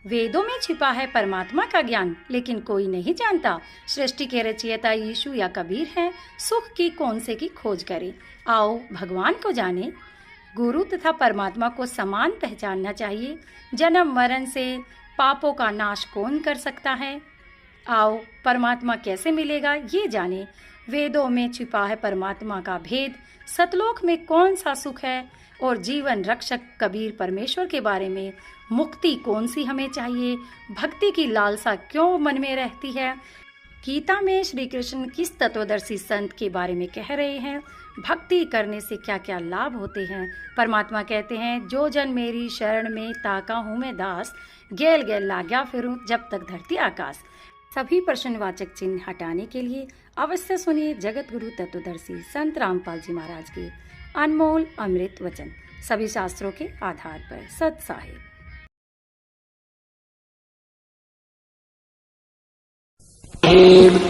वेदों में छिपा है परमात्मा का ज्ञान, लेकिन कोई नहीं जानता सृष्टि के रचयिता यीशु या कबीर है। सुख की कौन से की खोज करें, आओ भगवान को जाने। गुरु तथा परमात्मा को समान पहचानना चाहिए। जन्म मरण से पापों का नाश कौन कर सकता है, आओ परमात्मा कैसे मिलेगा ये जाने। वेदों में छिपा है परमात्मा का भेद, सतलोक में कौन सा सुख है, और जीवन रक्षक कबीर परमेश्वर के बारे में मुक्ति कौन सी हमें चाहिए, भक्ति की लालसा क्यों मन में रहती है। गीता में श्री कृष्ण किस तत्वदर्शी संत के बारे में कह रहे हैं, भक्ति करने से क्या क्या लाभ होते हैं। परमात्मा कहते हैं, जो जन मेरी शरण में ताका हूँ मैं दास, गेल गेल लाग्या फिरूं जब तक धरती आकाश। सभी प्रश्नवाचक चिन्ह हटाने के लिए अवश्य सुनिए जगत गुरु तत्वदर्शी संत रामपाल जी महाराज के अनमोल अमृत वचन, सभी शास्त्रों के आधार पर सत साहिब।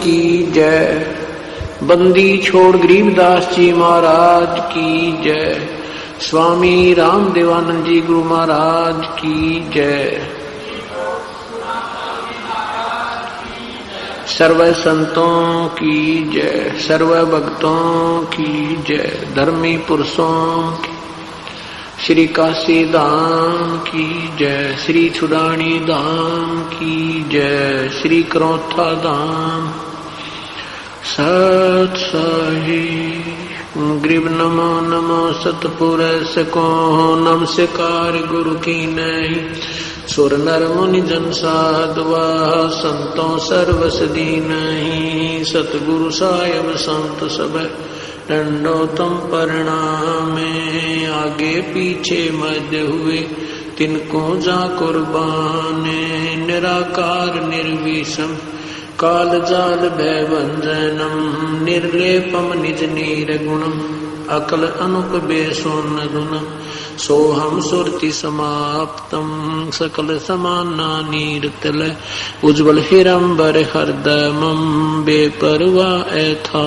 की जय। बंदी छोड़ गरीबदास जी महाराज की जय। स्वामी राम देवानंद जी गुरु महाराज की जय। सर्व संतों की जय, सर्व भक्तों की जय, धर्मी पुरुषों की, श्री काशी धाम की जय, श्री छुड़ानी धाम की जय, श्री करौथा धाम सत साहिब। ग्रीब नमो नमो सतपुरुष को नमस्कार गुरु की नहीं। सुर नर मुनि जन साधवा संतों सर्वसदी नहीं। सतगुरु साहिब संत सब दंडोतम प्रणामे। आगे पीछे मध्य हुए तिनको जा कुर्बाने। निराकार निर्विषम काल जाल भय भंजनम। निर्लेपम निज नीर गुणम अकल अनुप बेसोन गुणम। सोहम सुरति समाप्तम सकल समाना नीरतल। उज्ज्वल हिरंबर हरदमम बेपरवा ऐथा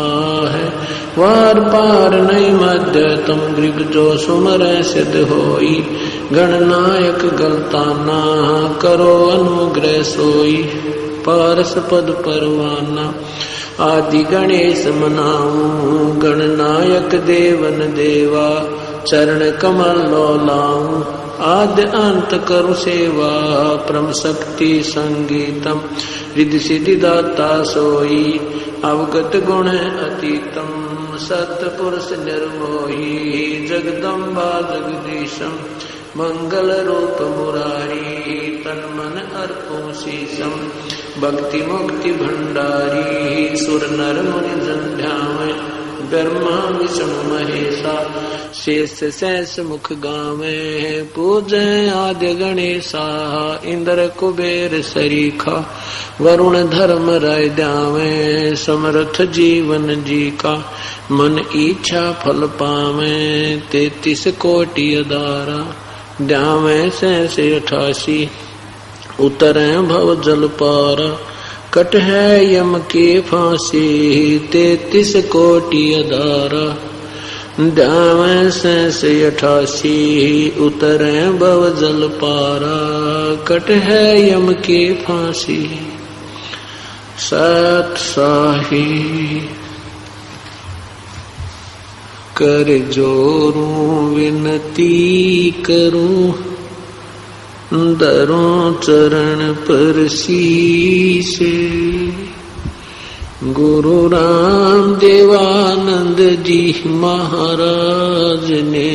है। वार पार नहीं मध्य तम ग्रीब जो सुमर सिद्ध होई। गणनायक गलताना करो अनुग्रह सोई। पारस पद परवाना आदि गणेश मनाऊं। गणनायक देवन देवा चरण कमल लाऊं। आद्य अंत करु सेवा परम शक्ति संगीतम। रिद्धि सिद्धि दाता सोई अवगत गुण अतीतम। सतपुरुष निर्मोही जगदम्बा जगदीशम। मंगल रूप मुरारी तन मन अर्पो शीशम। भक्ति मुक्ति भंडारी सुर नर मुनि जन ध्यावे। ब्रह्मा विष्णु महेशा शेष सहस मुख गावे। पूजे आद्य गणेशा इंद्र कुबेर सरीखा। वरुण धर्म राय द्यावे समर्थ जीवन जी का। मन इच्छा फल पावे 33 कोटि अदारा। द्यावे 88 उतरे भव जल पारा। कट है यम के फांसी 33 कोटि अदारा। द्यावे 88 उतरे भव जल पारा। कट है यम के फांसी सत साहिब। कर जोरूं विनती करूं दरों चरण पर शीश। गुरु राम देवानंद जी महाराज ने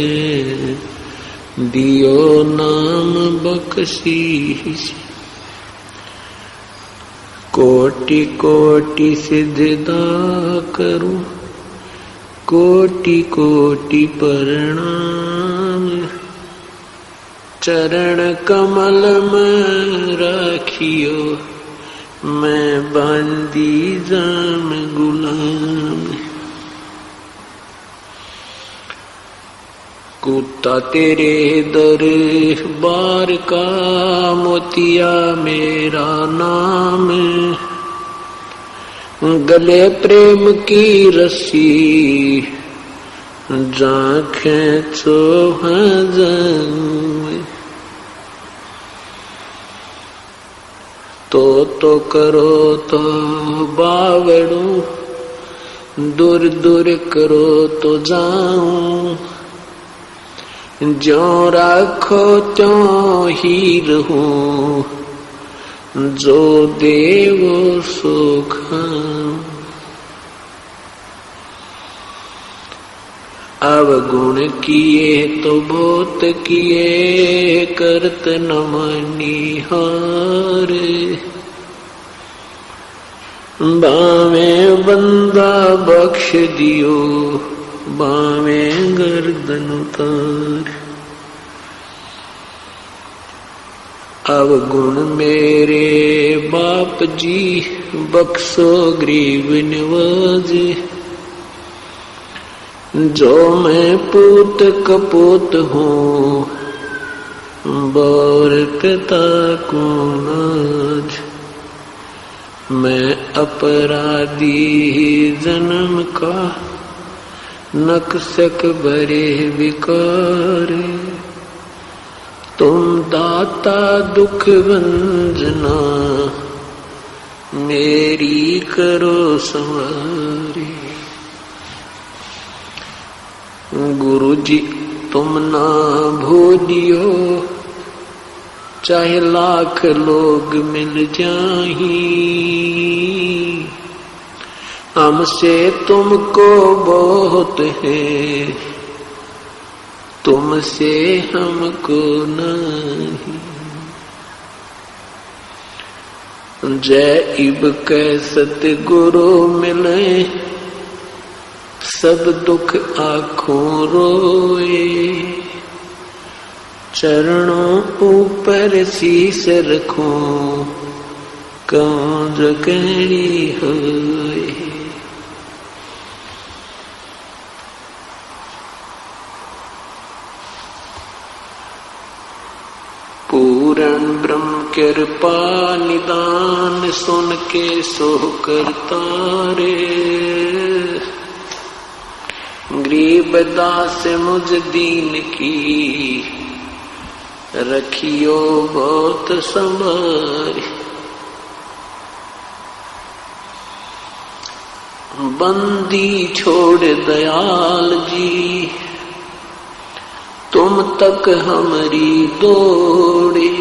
दियो नाम बख्शीश। कोटि कोटि सिजदा करूं कोटि कोटि प्रणाम। चरण कमल में राखियो मैं बंदी जाम गुलाम। कुत्ता तेरे दरबार का मोतिया मेरा नाम। गले प्रेम की रस्सी जा खेचो हजम। तो करो तो बावड़ू, दूर दूर करो तो जाऊं, ज्यों राखो त्यों ही रहूं, जो देवो सो खाऊं। अवगुण किए तो बहुत किए, करत न मनिहार, बावे बंदा बख्श दियो, बावे गर्दन उतार। अवगुण मेरे बाप जी, बख्शो गरीब नवाज, जो मैं पूत कपूत हूँ, बोर पिता को नाज। मैं अपराधी जन्म का, नक्सक बरे विकार, तुम दाता दुख भंजना, मेरी करो संवारी। गुरु जी तुम ना भूलियो, चाहे लाख लोग मिल जाही, हमसे तुमको बहुत है, तुमसे हमको नहीं। जय इब कै सतगुरु मिले, सब दुख आँखों रोए, चरणों ऊपर शीस रखूं, कौन कहनी होए। पूर्ण ब्रह्म कृपा निदान, सुन के सो करता रे, गरीब दास मुझ दीन की, रखियो बहुत संभार। बंदी छोड़ दयाल जी, तुम तक हमारी दौड़े,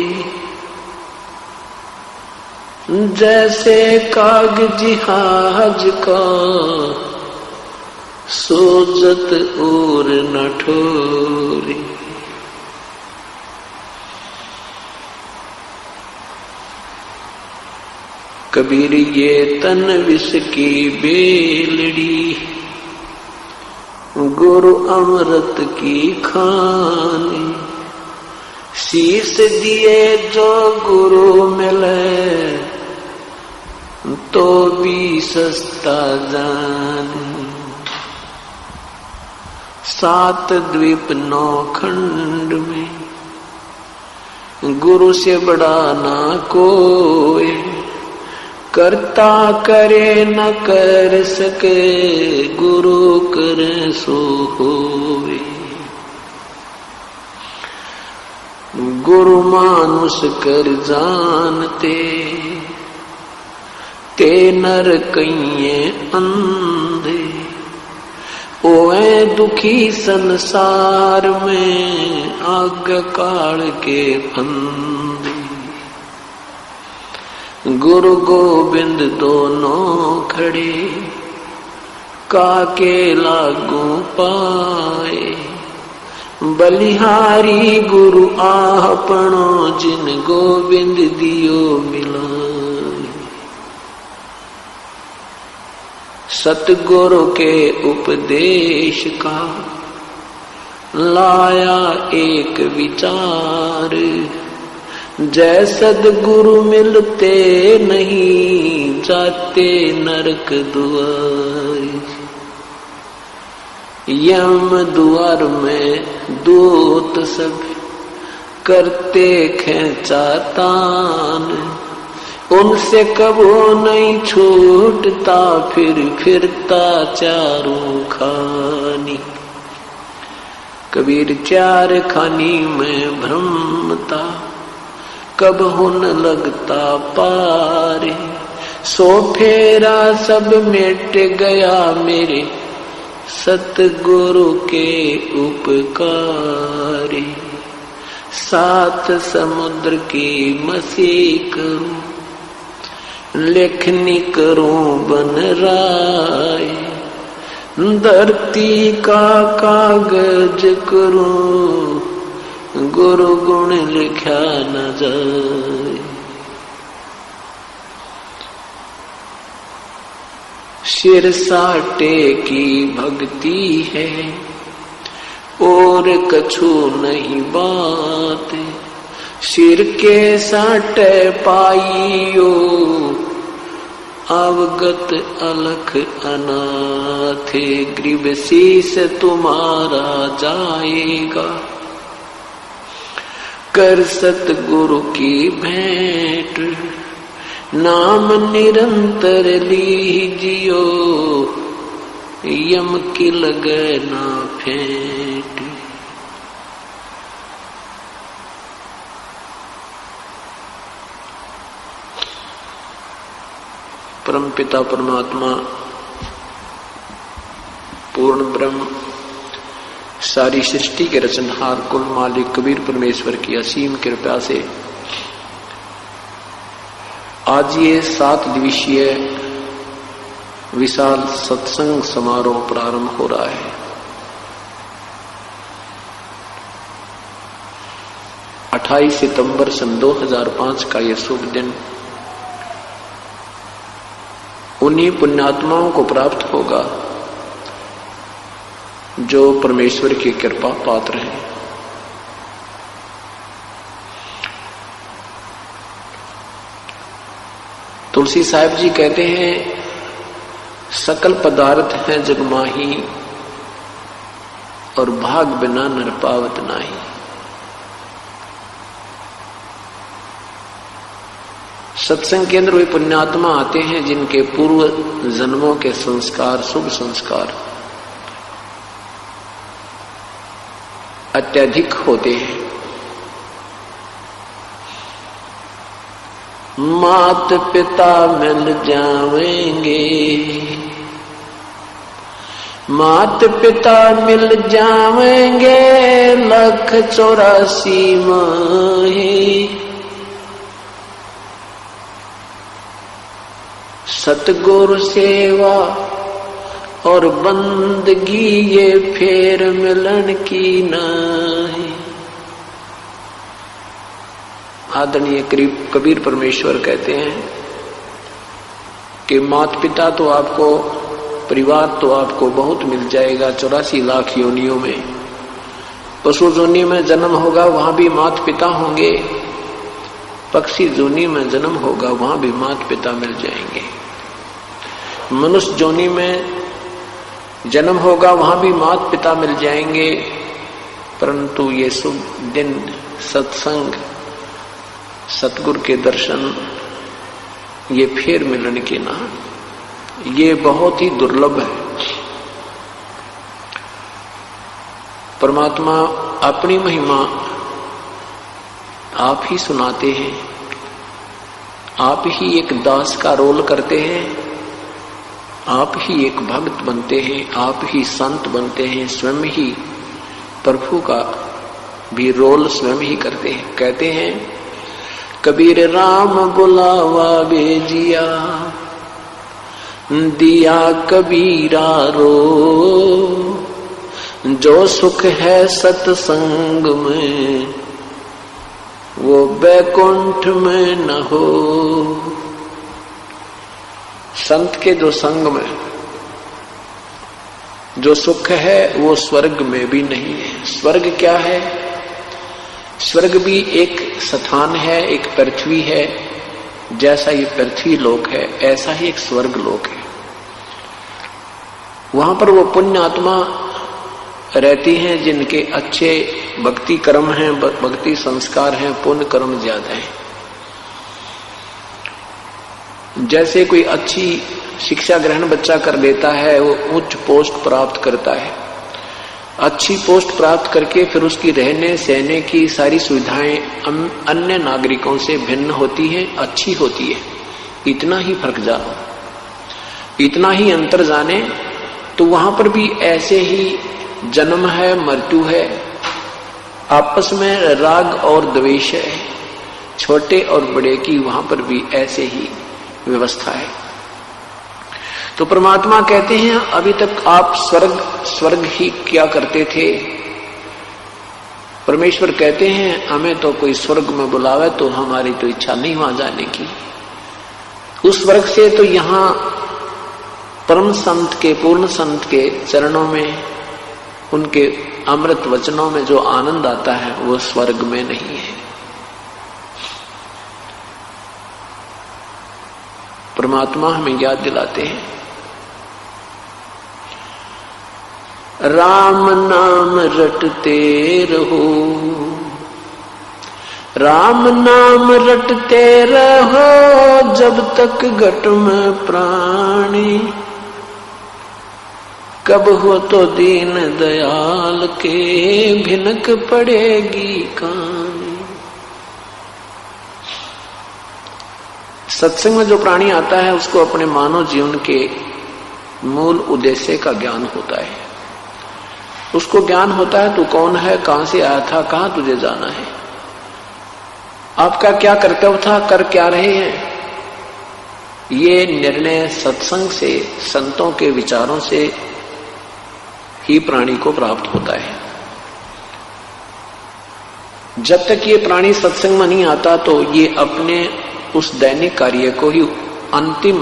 जैसे कागज जहाज का, सोजत और न ठोरे। कबीर ये तन विष की बेलड़ी, गुरु अमृत की खानी, शीस दिए जो गुरु मिले, तो भी सस्ता जान। 7 द्वीप 9 खंड में, गुरु से बड़ा ना कोई, करता करे न कर सके, गुरु करे सो होवे। गुरु मानुष कर जानते, ते नर कइये अंधे, ओए दुखी संसार में, आग काल के फंदे। गुरु गोविंद दोनों खड़े, काके लागू पाए, बलिहारी गुरु आपनो, जिन गोविंद दियो मिलाए। सतगुरु के उपदेश का, लाया एक विचार, जय सदगुरु मिलते नहीं, जाते नरक द्वार। यम द्वार में दूत सब, करते खेचा तान, उनसे कबो नहीं छूटता, फिर फिरता चारों खानी। कबीर 4 खानी में भ्रमता, कब हुन लगता पारे। सो फेरा सब मिट गया मेरे सतगुरु के उपकारे। सात समुद्र की मसी करूं, लेखनी करूं बन राय। धरती का कागज करूं, गुरु गुण लिखा न जाए। सिर साटे की भक्ति है और कछु नहीं बात। सिर के साटे पाइयो, अवगत अलख अनाथ। ग्रीव शीस तुम्हारा जाएगा, कर सतगुरु की भेंट। नाम निरंतर लीजियो, यम की लगे ना फेंट। परम पिता परमात्मा पूर्ण ब्रह्म सारी सृष्टि के रचनहार कुल मालिक कबीर परमेश्वर की असीम कृपा से आज ये 7 दिवसीय विशाल सत्संग समारोह प्रारंभ हो रहा है। 28 सितंबर सन 2005 का यह शुभ दिन उन्हीं पुण्यात्माओं को प्राप्त होगा जो परमेश्वर की कृपा पात्र हैं। तुलसी साहिब जी कहते हैं, सकल पदार्थ है जग माही, और भाग बिना नर पावत नाही। सत्संग केंद्र वे पुण्यात्मा आते हैं जिनके पूर्व जन्मों के संस्कार, शुभ संस्कार अत्यधिक होते हैं। मात पिता मिल जावेंगे, मात पिता मिल जावेंगे, 184 माहे। सतगुरु सेवा और बंदगी ये फेर मिलन की नहीं। आदरणीय कबीर परमेश्वर कहते हैं कि माता पिता तो आपको, परिवार तो आपको बहुत मिल जाएगा 84 लाख योनियों में। पशु जोनी में जन्म होगा वहां भी माता पिता होंगे, पक्षी जोनी में जन्म होगा वहां भी माता पिता मिल जाएंगे। मनुष्य जोनी में जन्म होगा वहां भी माता पिता मिल जाएंगे। परंतु ये शुभ दिन सत्संग, सतगुरु के दर्शन, ये फिर मिलन के ना, ये बहुत ही दुर्लभ है। परमात्मा अपनी महिमा आप ही सुनाते हैं, आप ही एक दास का रोल करते हैं, आप ही एक भक्त बनते हैं, आप ही संत बनते हैं, स्वयं ही प्रभु का भी रोल स्वयं ही करते हैं। कहते हैं कबीर राम बुलावा भेजिया, दिया कबीरा रो। जो सुख है सत्संग में, वो बैकुंठ में न हो। संत के जो संग में जो सुख है वो स्वर्ग में भी नहीं है। स्वर्ग क्या है? स्वर्ग भी एक स्थान है, एक पृथ्वी है। जैसा ये पृथ्वी लोक है ऐसा ही एक स्वर्ग लोक है। वहां पर वो पुण्य आत्मा रहती हैं जिनके अच्छे भक्ति कर्म हैं, भक्ति संस्कार हैं, पुण्य कर्म ज्यादा हैं। जैसे कोई अच्छी शिक्षा ग्रहण बच्चा कर लेता है, वो उच्च पोस्ट प्राप्त करता है, अच्छी पोस्ट प्राप्त करके फिर उसकी रहने सहने की सारी सुविधाएं अन्य नागरिकों से भिन्न होती है, अच्छी होती है। इतना ही फर्क जानो, इतना ही अंतर जाने तो वहां पर भी ऐसे ही जन्म है, मृत्यु है, आपस में राग और द्वेष है, छोटे और बड़े की वहां पर भी ऐसे ही व्यवस्था है। तो परमात्मा कहते हैं अभी तक आप स्वर्ग ही क्या करते थे। परमेश्वर कहते हैं हमें तो कोई स्वर्ग में बुलावे तो हमारी तो इच्छा नहीं वहां जाने की। उस स्वर्ग से तो यहां परम संत के, पूर्ण संत के चरणों में, उनके अमृत वचनों में जो आनंद आता है वो स्वर्ग में नहीं है। परमात्मा हमें याद दिलाते हैं, राम नाम रटते रहो, राम नाम रटते रहो, जब तक घट में प्राणी, कब हो तो दीन दयाल के भिनक पड़ेगी कहानी। सत्संग में जो प्राणी आता है उसको अपने मानव जीवन के मूल उद्देश्य का ज्ञान होता है। उसको ज्ञान होता है तू कौन है, कहां से आया था, कहां तुझे जाना है, आपका क्या कर्तव्य था, कर क्या रहे हैं। ये निर्णय सत्संग से, संतों के विचारों से ही प्राणी को प्राप्त होता है। जब तक ये प्राणी सत्संग में नहीं आता तो ये अपने उस दैनिक कार्य को ही अंतिम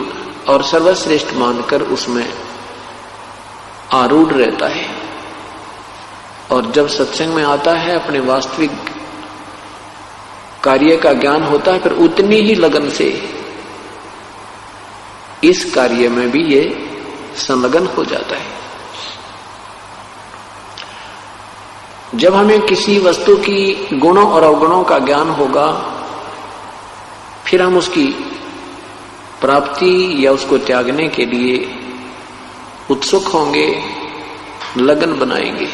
और सर्वश्रेष्ठ मानकर उसमें आरूढ़ रहता है। और जब सत्संग में आता है, अपने वास्तविक कार्य का ज्ञान होता है, फिर उतनी ही लगन से इस कार्य में भी ये संलग्न हो जाता है। जब हमें किसी वस्तु की गुणों और अवगुणों का ज्ञान होगा, फिर हम उसकी प्राप्ति या उसको त्यागने के लिए उत्सुक होंगे, लगन बनाएंगे।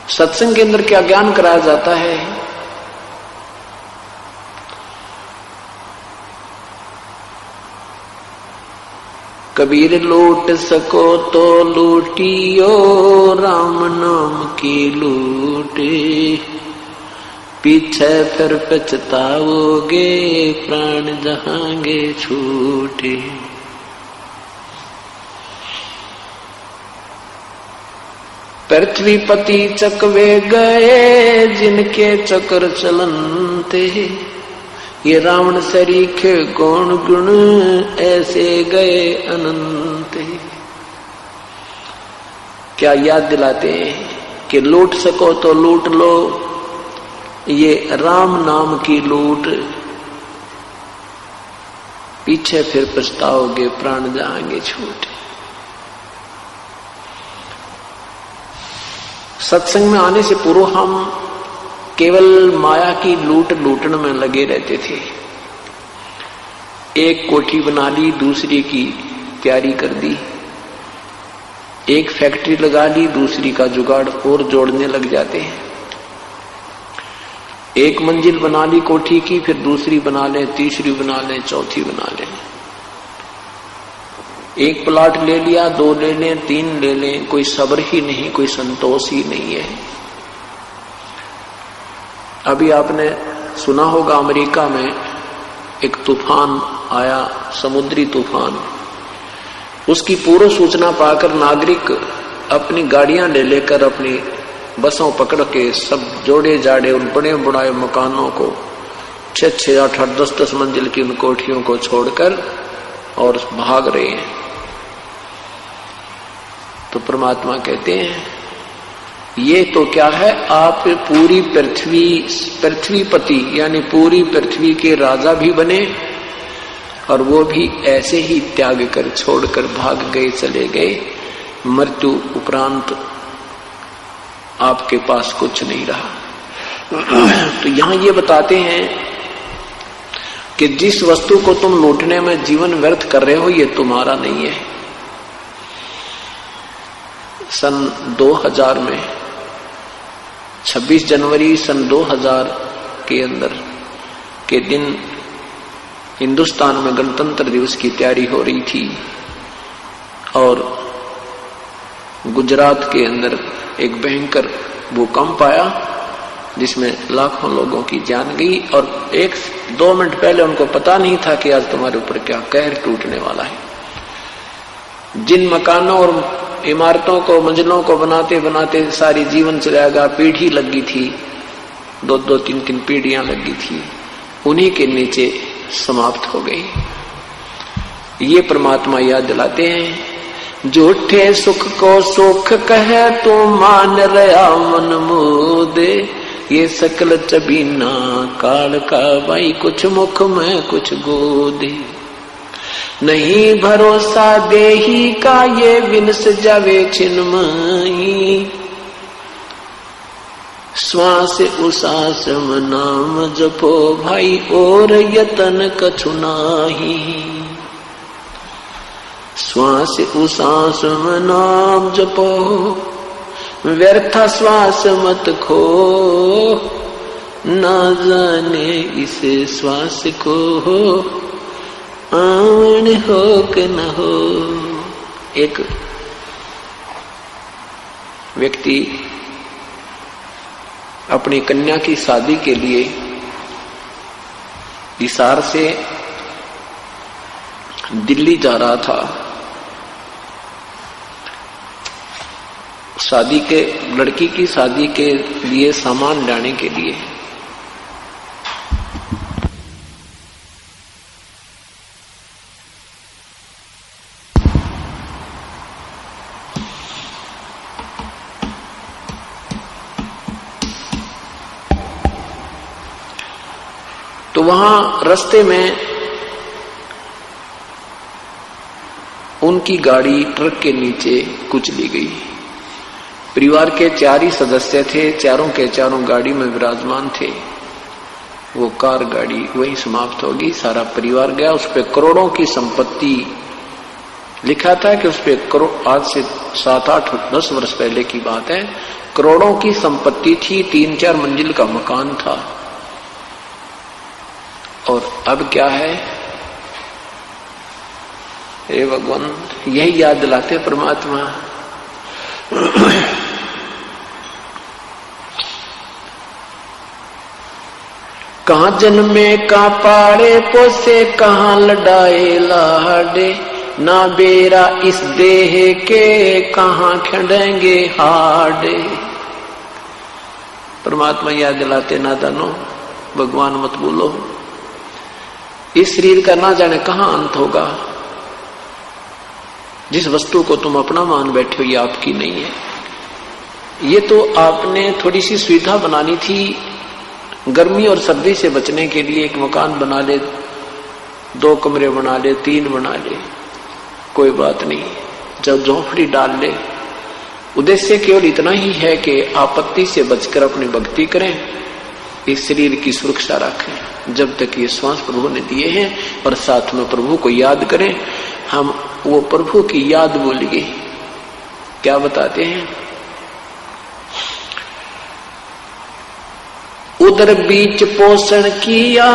सत्संग के अंदर क्या ज्ञान कराया जाता है? कबीर लूट सको तो लूटियो, राम नाम की लूटे, पीछे फिर पछताओगे, प्राण जहांगे छूटे। पृथ्वीपति चकवे गए, जिनके चक्र चलनते, ये रावण सरीखे कौन गुण, ऐसे गए अनंत। क्या याद दिलाते हैं कि लूट सको तो लूट लो, ये राम नाम की लूट, पीछे फिर पछताओगे, प्राण जाएंगे छूटे। सत्संग में आने से पूर्व हम केवल माया की लूटने में लगे रहते थे। एक कोठी बना ली, दूसरी की तैयारी कर दी, एक फैक्ट्री लगा ली, दूसरी का जुगाड़ और जोड़ने लग जाते हैं। एक मंजिल बना ली कोठी की, फिर दूसरी बना लें, तीसरी बना लें, चौथी बना लें। एक प्लाट ले लिया, 2 ले लें, 3 ले लें, कोई सब्र ही नहीं, कोई संतोष ही नहीं है। अभी आपने सुना होगा अमेरिका में एक तूफान आया, समुद्री तूफान। उसकी पूर्व सूचना पाकर नागरिक अपनी गाड़ियां ले लेकर, अपनी बसों पकड़ के सब जोड़े जाड़े उन बड़े बुढ़ाए मकानों को, 6-6, 8-8, 10-10 मंजिल की उन कोठियों को छोड़कर और भाग रहे हैं। तो परमात्मा कहते हैं ये तो क्या है, आप पूरी पृथ्वीपति यानी पूरी पृथ्वी के राजा भी बने, और वो भी ऐसे ही त्याग कर, छोड़कर भाग गए, चले गए। मृत्यु उपरांत आपके पास कुछ नहीं रहा। तो यहां ये बताते हैं कि जिस वस्तु को तुम लूटने में जीवन व्यर्थ कर रहे हो, ये तुम्हारा नहीं है। सन 2000 में 26 जनवरी सन 2000 के अंदर के दिन हिंदुस्तान में गणतंत्र दिवस की तैयारी हो रही थी और गुजरात के अंदर एक भयंकर भूकंप आया जिसमें लाखों लोगों की जान गई और 1-2 मिनट पहले उनको पता नहीं था कि आज तुम्हारे ऊपर क्या कहर टूटने वाला है। जिन मकानों और इमारतों को मंजिलों को बनाते बनाते सारी जीवन चलाएगा, पीढ़ी लगी थी, 2-2, 3-3 पीढ़ियां लगी थी, उन्हीं के नीचे समाप्त हो गई। ये परमात्मा याद दिलाते हैं, झूठे सुख को सुख कहे तो मान रहा मन मोदे, ये सकल चबीना काल का भाई, कुछ मुख में कुछ गोदे, नहीं भरोसा देही का ये विनस जावे छिन्मयी, श्वास उसास नाम जपो भाई और यतन कछु नाही, श्वास उसास नाम जपो व्यर्थ श्वास मत खो, ना जाने इस श्वास को आवन हो कि न हो। एक व्यक्ति अपनी कन्या की शादी के लिए हिसार से दिल्ली जा रहा था। शादी के लड़की की शादी के लिए सामान लाने के लिए तो वहां रास्ते में उनकी गाड़ी ट्रक के नीचे कुचली गई। परिवार के 4 ही सदस्य थे, चारों के चारों गाड़ी में विराजमान थे। वो कार गाड़ी वही समाप्त होगी, सारा परिवार गया। उस पे करोड़ों की संपत्ति, लिखा था कि उस पे करोड़, आज से 7-8-10 वर्ष पहले की बात है, करोड़ों की संपत्ति थी, 3-4 मंजिल का मकान था। और अब क्या है, हे भगवान, यही याद दिलाते परमात्मा। कहाँ जन्मे का पाड़े पोसे, कहाँ लड़ाए लाडे, ना बेरा इस देह के, कहाँ खड़ेंगे हाडे। परमात्मा याद दिलाते, नादानो भगवान मत बोलो, इस शरीर का ना जाने कहाँ अंत होगा। जिस वस्तु को तुम अपना मान बैठे हो ये आपकी नहीं है। ये तो आपने थोड़ी सी सुविधा बनानी थी, गर्मी और सर्दी से बचने के लिए एक मकान बना ले, 2 कमरे बना ले, 3 बना ले, कोई बात नहीं, जब झोंपड़ी डाल ले। उद्देश्य केवल इतना ही है कि आपत्ति से बचकर अपनी भक्ति करें, इस शरीर की सुरक्षा रखें जब तक ये श्वास प्रभु ने दिए हैं, और साथ में प्रभु को याद करें। हम वो प्रभु की याद बोलिए, क्या बताते हैं, उधर बीच पोषण किया,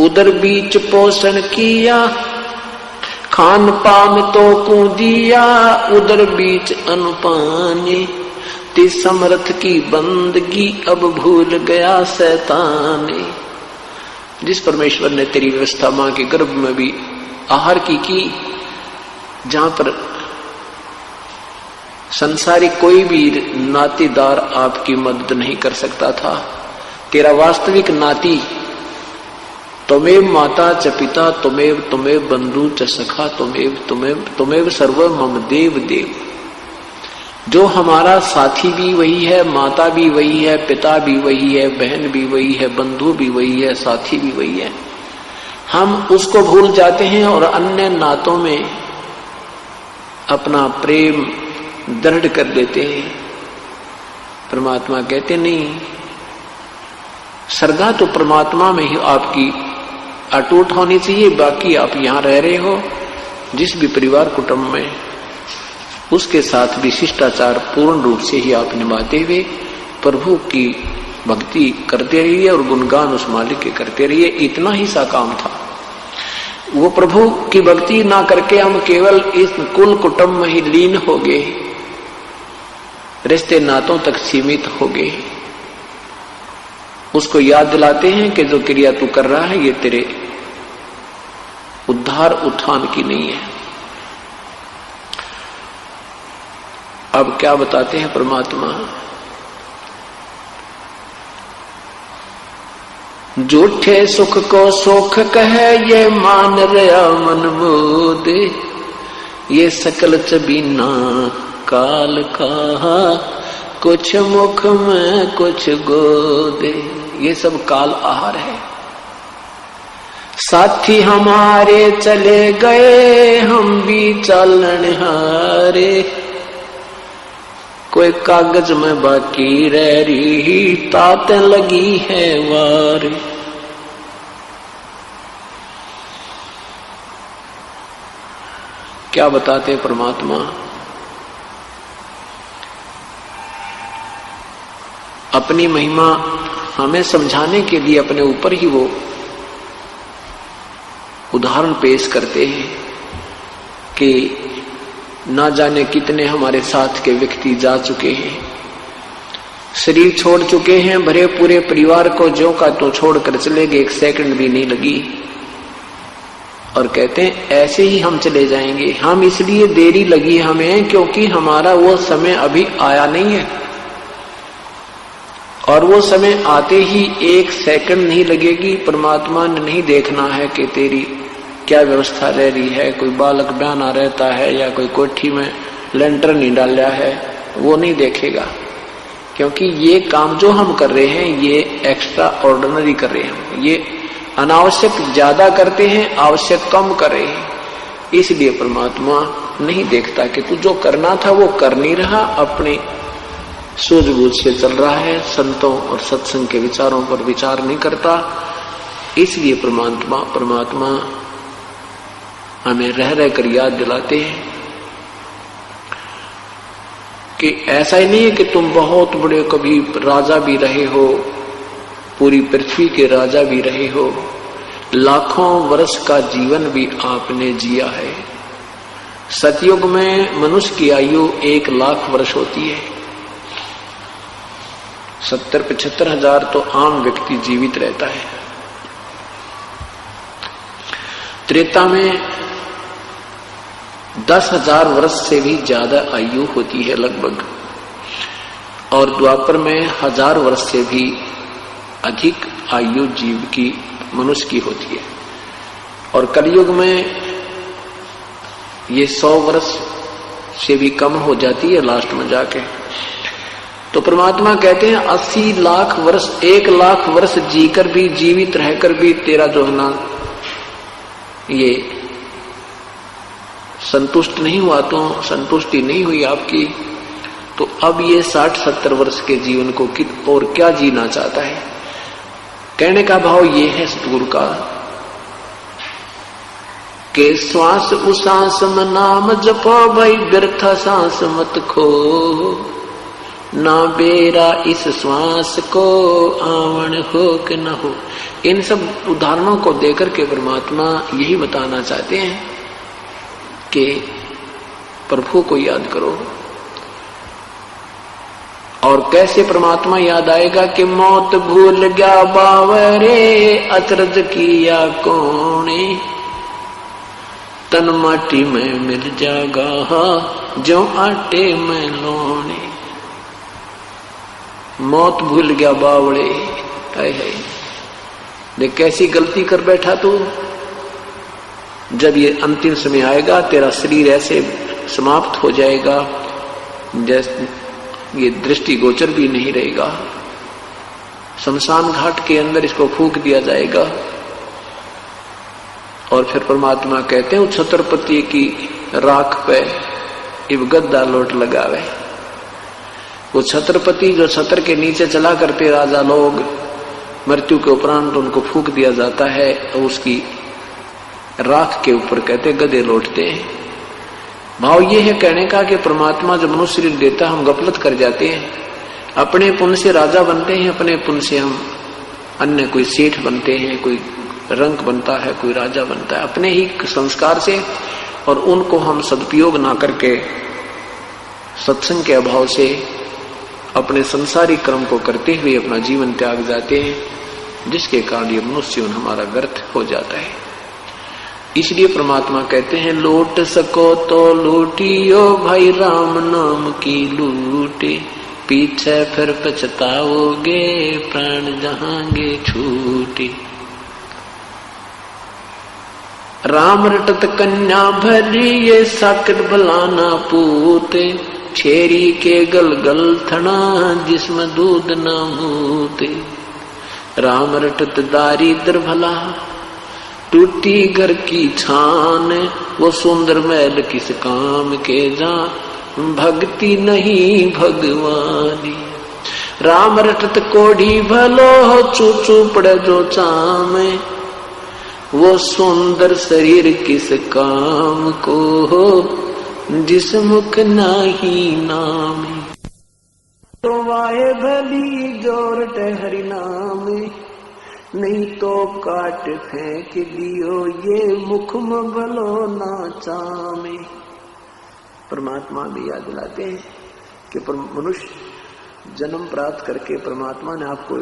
उधर बीच पोषण किया, खान पान तो को दिया, उधर बीच अनुपानी, ती समर्थ की बंदगी अब भूल गया शैतानी। जिस परमेश्वर ने तेरी व्यवस्था मां के गर्भ में भी आहार की, जहां पर संसारिक कोई भी नातीदार आपकी मदद नहीं कर सकता था, तेरा वास्तविक नाती त्वमेव माता च पिता, त्वमेव बंधु च सखा, त्वमेव सर्व मम देव देव। जो हमारा साथी भी वही है, माता भी वही है, पिता भी वही है, बहन भी वही है, बंधु भी वही है, साथी भी वही है। हम उसको भूल जाते हैं और अन्य नातों में अपना प्रेम दृढ़ कर देते हैं। परमात्मा कहते नहीं, श्रद्धा तो परमात्मा में ही आपकी अटूट होनी चाहिए। बाकी आप यहां रह रहे हो, जिस भी परिवार कुटुंब में उसके साथ भी शिष्टाचार पूर्ण रूप से ही आप निभाते हुए प्रभु की भक्ति करते रहिए और गुणगान उस मालिक के करते रहिए। इतना ही सा काम था। वो प्रभु की भक्ति ना करके हम केवल इस कुल कुटुंब में ही लीन हो गए, रिश्ते नातों तक सीमित हो गए। उसको याद दिलाते हैं कि जो क्रिया तू कर रहा है ये तेरे उद्धार उत्थान की नहीं है। अब क्या बताते हैं परमात्मा, झूठे सुख को सुख कहे ये मान रहा मन मोद, ये सकल चबीना काल का, कुछ मुख में कुछ गोदे। ये सब काल आहार है। साथी हमारे चले गए हम भी चालन हारे, कोई कागज में बाकी रह रही तात लगी है वार। क्या बताते परमात्मा, अपनी महिमा हमें समझाने के लिए अपने ऊपर ही वो उदाहरण पेश करते हैं कि ना जाने कितने हमारे साथ के व्यक्ति जा चुके हैं, शरीर छोड़ चुके हैं, भरे पूरे परिवार को जो का तो छोड़कर चले गए, एक सेकंड भी नहीं लगी। और कहते हैं ऐसे ही हम चले जाएंगे। हम इसलिए देरी लगी हमें क्योंकि हमारा वो समय अभी आया नहीं है, और वो समय आते ही एक सेकंड नहीं लगेगी। परमात्मा ने नहीं देखना है कि तेरी क्या व्यवस्था रह रही है, कोई बालक बयाना रहता है या कोई कोठी में लेंटर नहीं डाला है, वो नहीं देखेगा। क्योंकि ये काम जो हम कर रहे हैं ये एक्स्ट्रा ऑर्डिनरी कर रहे हैं, ये अनावश्यक ज्यादा करते हैं, आवश्यक कम कर रहे हैं। इसलिए परमात्मा नहीं देखता कि तू जो करना था वो कर नहीं रहा, अपने सूझबूझ से चल रहा है, संतों और सत्संग के विचारों पर विचार नहीं करता। इसलिए परमात्मा हमें रह रहकर याद दिलाते हैं कि ऐसा ही नहीं है कि तुम बहुत बड़े कभी राजा भी रहे हो, पूरी पृथ्वी के राजा भी रहे हो, लाखों वर्ष का जीवन भी आपने जिया है। सतयुग में मनुष्य की आयु 1 लाख वर्ष होती है, 70-75 हजार तो आम व्यक्ति जीवित रहता है। त्रेता में 10,000 वर्ष से भी ज्यादा आयु होती है लगभग, और द्वापर में 1000 वर्ष से भी अधिक आयु जीव की मनुष्य की होती है, और कलयुग में ये 100 वर्ष से भी कम हो जाती है लास्ट में जाके। तो परमात्मा कहते हैं 80 लाख वर्ष, 1 लाख वर्ष जीकर भी, जीवित रहकर भी तेरा जो है ना ये संतुष्ट नहीं हुआ, तो संतुष्टि नहीं हुई आपकी, तो अब ये 60-70 वर्ष के जीवन को और क्या जीना चाहता है। कहने का भाव ये है सतगुरु का कि श्वास उसास में नाम जपो भाई, व्यर्थ सांस मत खो, ना बेरा इस श्वास को आवन हो कि न हो। इन सब उदाहरणों को देकर के परमात्मा यही बताना चाहते हैं कि प्रभु को याद करो। और कैसे परमात्मा याद आएगा कि मौत भूल गया बावरे, अचरज किया कौने, तन माटी में मिल जागा जो आटे में लोने। मौत भूल गया बावड़े, है देख कैसी गलती कर बैठा तू। जब ये अंतिम समय आएगा तेरा शरीर ऐसे समाप्त हो जाएगा जैसे ये दृष्टि गोचर भी नहीं रहेगा। शमशान घाट के अंदर इसको फूंक दिया जाएगा। और फिर परमात्मा कहते हैं छत्रपति की राख पे इब गद्दा लोट लगावे। वो छत्रपति जो छत्र के नीचे चला करते राजा लोग, मृत्यु के उपरांत उनको फूंक दिया जाता है और उसकी राख के ऊपर कहते गधे लौटते हैं। भाव ये है कहने का कि परमात्मा जब मनुष्य शरीर देता हम गफलत कर जाते हैं, अपने पुण्य से राजा बनते हैं, अपने पुण्य से हम अन्य कोई सेठ बनते हैं, कोई रंक बनता है, कोई राजा बनता है अपने ही संस्कार से, और उनको हम सदुपयोग ना करके सत्संग के अभाव से अपने संसारिक कर्म को करते हुए अपना जीवन त्याग जाते हैं, जिसके कारण ये मनुष्य जीवन हमारा व्यर्थ हो जाता है। इसलिए परमात्मा कहते हैं लूट सको तो लूटियो भाई राम नाम की लूटे, पीछे फिर पछताओगे प्राण जहांगे छूटे। राम रटत कन्या भरी ये साकट भलाना पूते, छेरी के गल गल थना जिसमें दूध न मूते। राम रटत दारिद्र भला टूटी घर की छान, वो सुंदर महल किस काम के जा भक्ति नहीं भगवानी। राम रटत कोढ़ी भलो चूचू पड़े जो चामे, वो सुंदर शरीर किस काम को हो जिस मुख नाही नामे। तो वाहे भली जोरट हरि नामे, नहीं तो काट फेंक दियो ये मुख में भलो ना चामे। परमात्मा भी याद दिलाते हैं कि मनुष्य जन्म प्राप्त करके परमात्मा ने आपको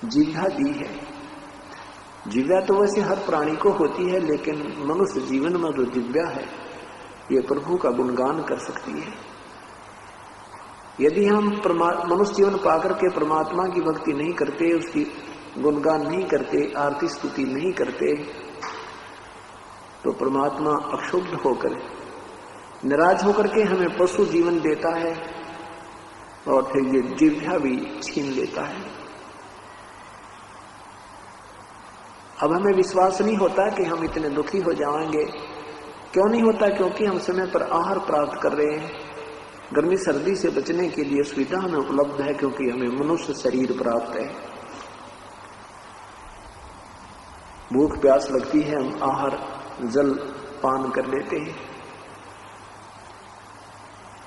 जिह्वा दी है। जिह्वा तो वैसे हर प्राणी को होती है, लेकिन मनुष्य जीवन में जो जिह्वा है ये प्रभु का गुणगान कर सकती है। यदि हम मनुष्य जीवन पाकर के परमात्मा की भक्ति नहीं करते, उसकी गुणगान नहीं करते, आरती स्तुति नहीं करते, तो परमात्मा अक्षुब्ध होकर नाराज होकर के हमें पशु जीवन देता है और फिर ये जिह्वा भी छीन लेता है। अब हमें विश्वास नहीं होता कि हम इतने दुखी हो जाएंगे। क्यों नहीं होता? क्योंकि हम समय पर आहार प्राप्त कर रहे हैं। गर्मी सर्दी से बचने के लिए सुविधा हमें उपलब्ध है, क्योंकि हमें मनुष्य शरीर प्राप्त है। भूख प्यास लगती है, हम आहार जल पान कर लेते हैं।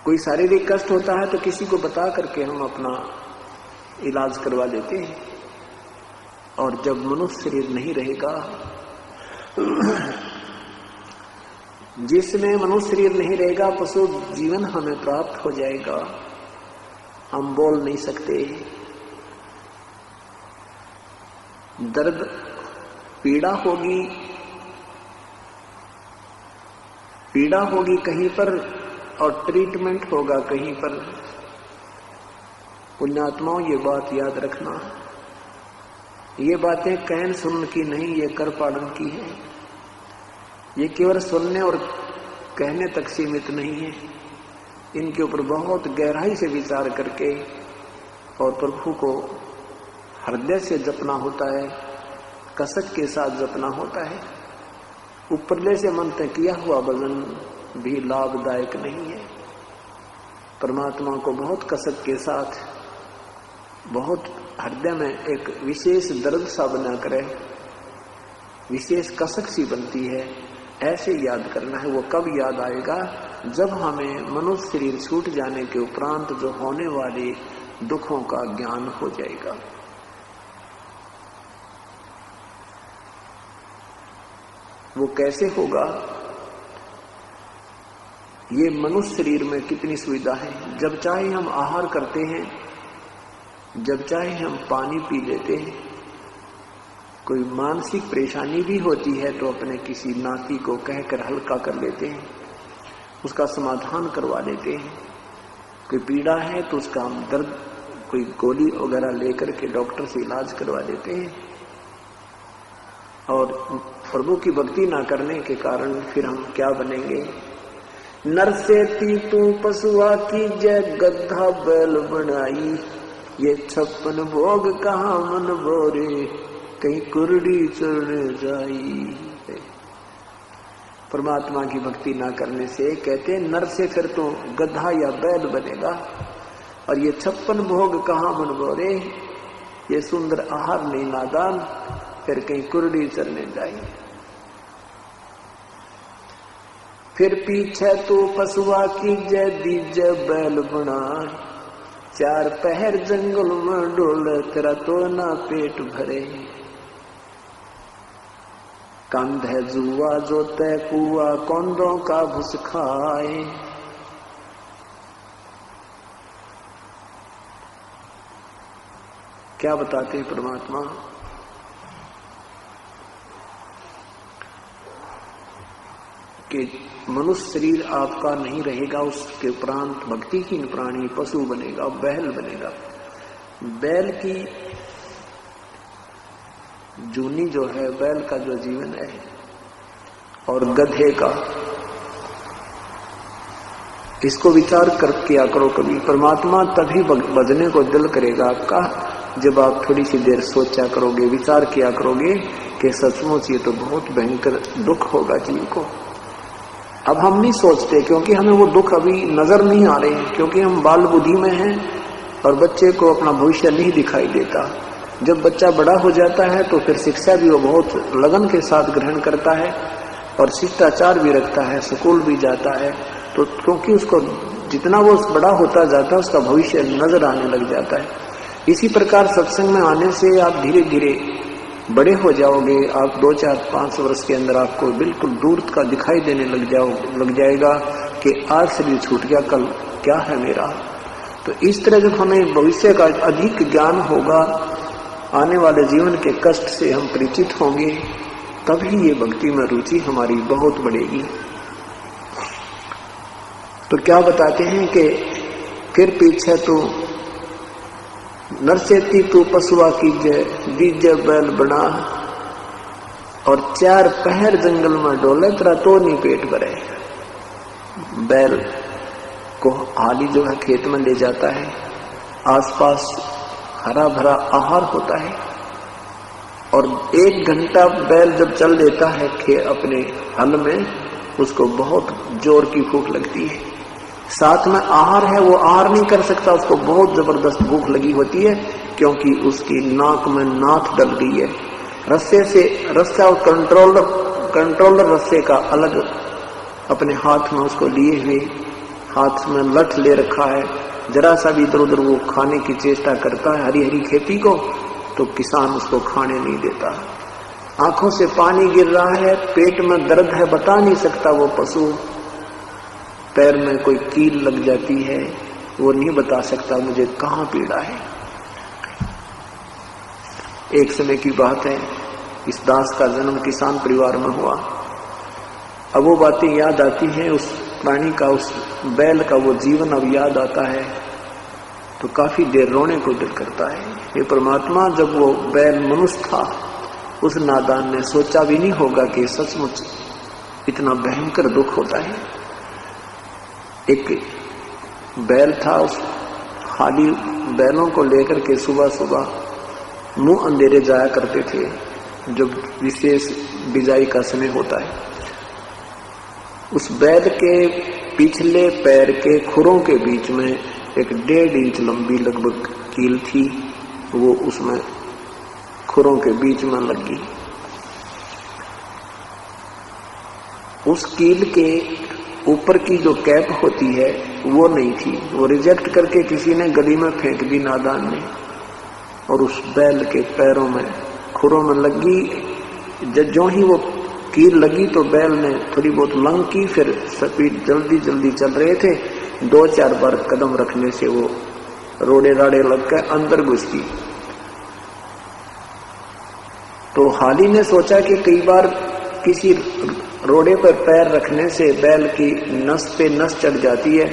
कोई शारीरिक कष्ट होता है तो किसी को बता करके हम अपना इलाज करवा लेते हैं। और जब मनुष्य शरीर नहीं रहेगा, जिसमें मनुष्य शरीर नहीं रहेगा, पशु जीवन हमें प्राप्त हो जाएगा। हम बोल नहीं सकते, दर्द पीड़ा होगी कहीं पर और ट्रीटमेंट होगा कहीं पर। पुण्यात्माओं ये बात याद रखना, ये बातें कहन सुनने की नहीं, ये कर पालन की है। ये केवल सुनने और कहने तक सीमित नहीं है, इनके ऊपर बहुत गहराई से विचार करके और प्रभु को हृदय से जपना होता है, कसक के साथ जपना होता है। उपरले से मन तय किया हुआ भजन भी लाभदायक नहीं है। परमात्मा को बहुत कसक के साथ, बहुत हृदय में एक विशेष दर्द सा बना करे, विशेष कसक सी बनती है, ऐसे याद करना है। वो कब याद आएगा? जब हमें मनुष्य शरीर छूट जाने के उपरांत जो होने वाले दुखों का ज्ञान हो जाएगा। वो कैसे होगा? ये मनुष्य शरीर में कितनी सुविधा है। जब चाहे हम आहार करते हैं, जब चाहे हम पानी पी लेते हैं। कोई मानसिक परेशानी भी होती है तो अपने किसी नाती को कहकर हल्का कर लेते हैं, उसका समाधान करवा लेते हैं। कोई पीड़ा है तो उसका हम दर्द, कोई गोली वगैरह लेकर के डॉक्टर से इलाज करवा देते हैं। और प्रभु की भक्ति ना करने के कारण फिर हम क्या बनेंगे? नर से तू पशुआ की जय गद्धा बैल बनाई, ये 56 भोग कहाँ मन बोरे, कहीं कुरडी चढ़ने जाई। परमात्मा की भक्ति ना करने से कहते नर से फिर तो गधा या बैल बनेगा, और ये 56 भोग कहाँ मन बोरे, ये सुंदर आहार नहीं नादान, फिर कहीं कुरडी चढ़ने जाए। फिर पीछे तो पशुआ की जय दीज बैल बनाए, चार पहर जंगल में डोले तेरा तो ना पेट भरे। कंध है जुआ जो तय कुआ कौंदों का भुस खाए। क्या बताते हैं परमात्मा कि मनुष्य शरीर आपका नहीं रहेगा, उसके उपरांत भक्तिहीन प्राणी पशु बनेगा, बैल बनेगा। बैल की जूनी जो है, बैल का जो जीवन है, और गधे का, इसको विचार कर किया करो कभी। परमात्मा तभी बजने को दिल करेगा आपका जब आप थोड़ी सी देर सोचा करोगे, विचार किया करोगे कि सचमुच ये तो बहुत भयंकर दुख होगा जीव को। अब हम नहीं सोचते क्योंकि हमें वो दुख अभी नजर नहीं आ रहे हैं, क्योंकि हम बाल बुद्धि में हैं और बच्चे को अपना भविष्य नहीं दिखाई देता। जब बच्चा बड़ा हो जाता है तो फिर शिक्षा भी वो बहुत लगन के साथ ग्रहण करता है और शिष्टाचार भी रखता है, स्कूल भी जाता है। तो क्योंकि उसको जितना वो बड़ा होता जाता है उसका भविष्य नजर आने लग जाता है। इसी प्रकार सत्संग में आने से आप धीरे धीरे बड़े हो जाओगे। आप 2, 4, 5 वर्ष के अंदर आपको बिल्कुल दूर का दिखाई देने लग जाएगा कि आज शरीर छूट गया, कल क्या है मेरा। तो इस तरह जब हमें भविष्य का अधिक ज्ञान होगा, आने वाले जीवन के कष्ट से हम परिचित होंगे, तभी ये भक्ति में रुचि हमारी बहुत बढ़ेगी। तो क्या बताते हैं कि फिर पीछे तो नरसेती तू पशुआ कीजे दीज बैल बना, और 4 पहर जंगल में डोले तेरा तो नहीं पेट भरे। बैल को हाली जो है खेत में ले जाता है, आसपास हरा भरा आहार होता है, और 1 घंटा बैल जब चल देता है अपने हल में, उसको बहुत जोर की भूख लगती है। साथ में आहार है, वो आहार नहीं कर सकता, उसको बहुत जबरदस्त भूख लगी होती है, क्योंकि उसकी नाक में नाथ डल गई है। रस्से से रस्सा और कंट्रोलर रस्से का अलग अपने हाथ में उसको लिए हुए, हाथ में लठ ले रखा है। जरा सा भी इधर उधर वो खाने की चेष्टा करता है हरी हरी खेती को, तो किसान उसको खाने नहीं देता। आंखों से पानी गिर रहा है, पेट में दर्द है, बता नहीं सकता वो पशु। पैर में कोई कील लग जाती है, वो नहीं बता सकता मुझे कहां पीड़ा है। एक समय की बात है, इस दास का जन्म किसान परिवार में हुआ। अब वो बातें याद आती हैं, उस प्राणी का, उस बैल का वो जीवन अब याद आता है, तो काफी देर रोने को दिल करता है। ये परमात्मा, जब वो बैल मनुष्य था, उस नादान ने सोचा भी नहीं होगा कि सचमुच इतना भयंकर दुख होता है। एक बैल था, उस हाली बैलों को लेकर के सुबह सुबह मुंह अंधेरे जाया करते थे, जब विशेष बिजाई का समय होता है। उस बैल के पिछले पैर के खुरों के बीच में एक 1.5 इंच लंबी लगभग कील थी, वो उसमें खुरों के बीच में लगी। उस कील के ऊपर की जो कैप होती है वो नहीं थी, वो रिजेक्ट करके किसी ने गली में फेंक दी नादान ने, और उस बैल के पैरों में खुरों में लगी। जो ही वो कील लगी तो बैल ने थोड़ी बहुत लंग की, फिर स्पीड जल्दी जल्दी चल रहे थे। 2-4 बार कदम रखने से वो रोड़े राड़े लग कर अंदर घुस गई। तो हाली ने सोचा कि कई बार किसी रोड़े पर पैर रखने से बैल की नस पे नस चढ़ जाती है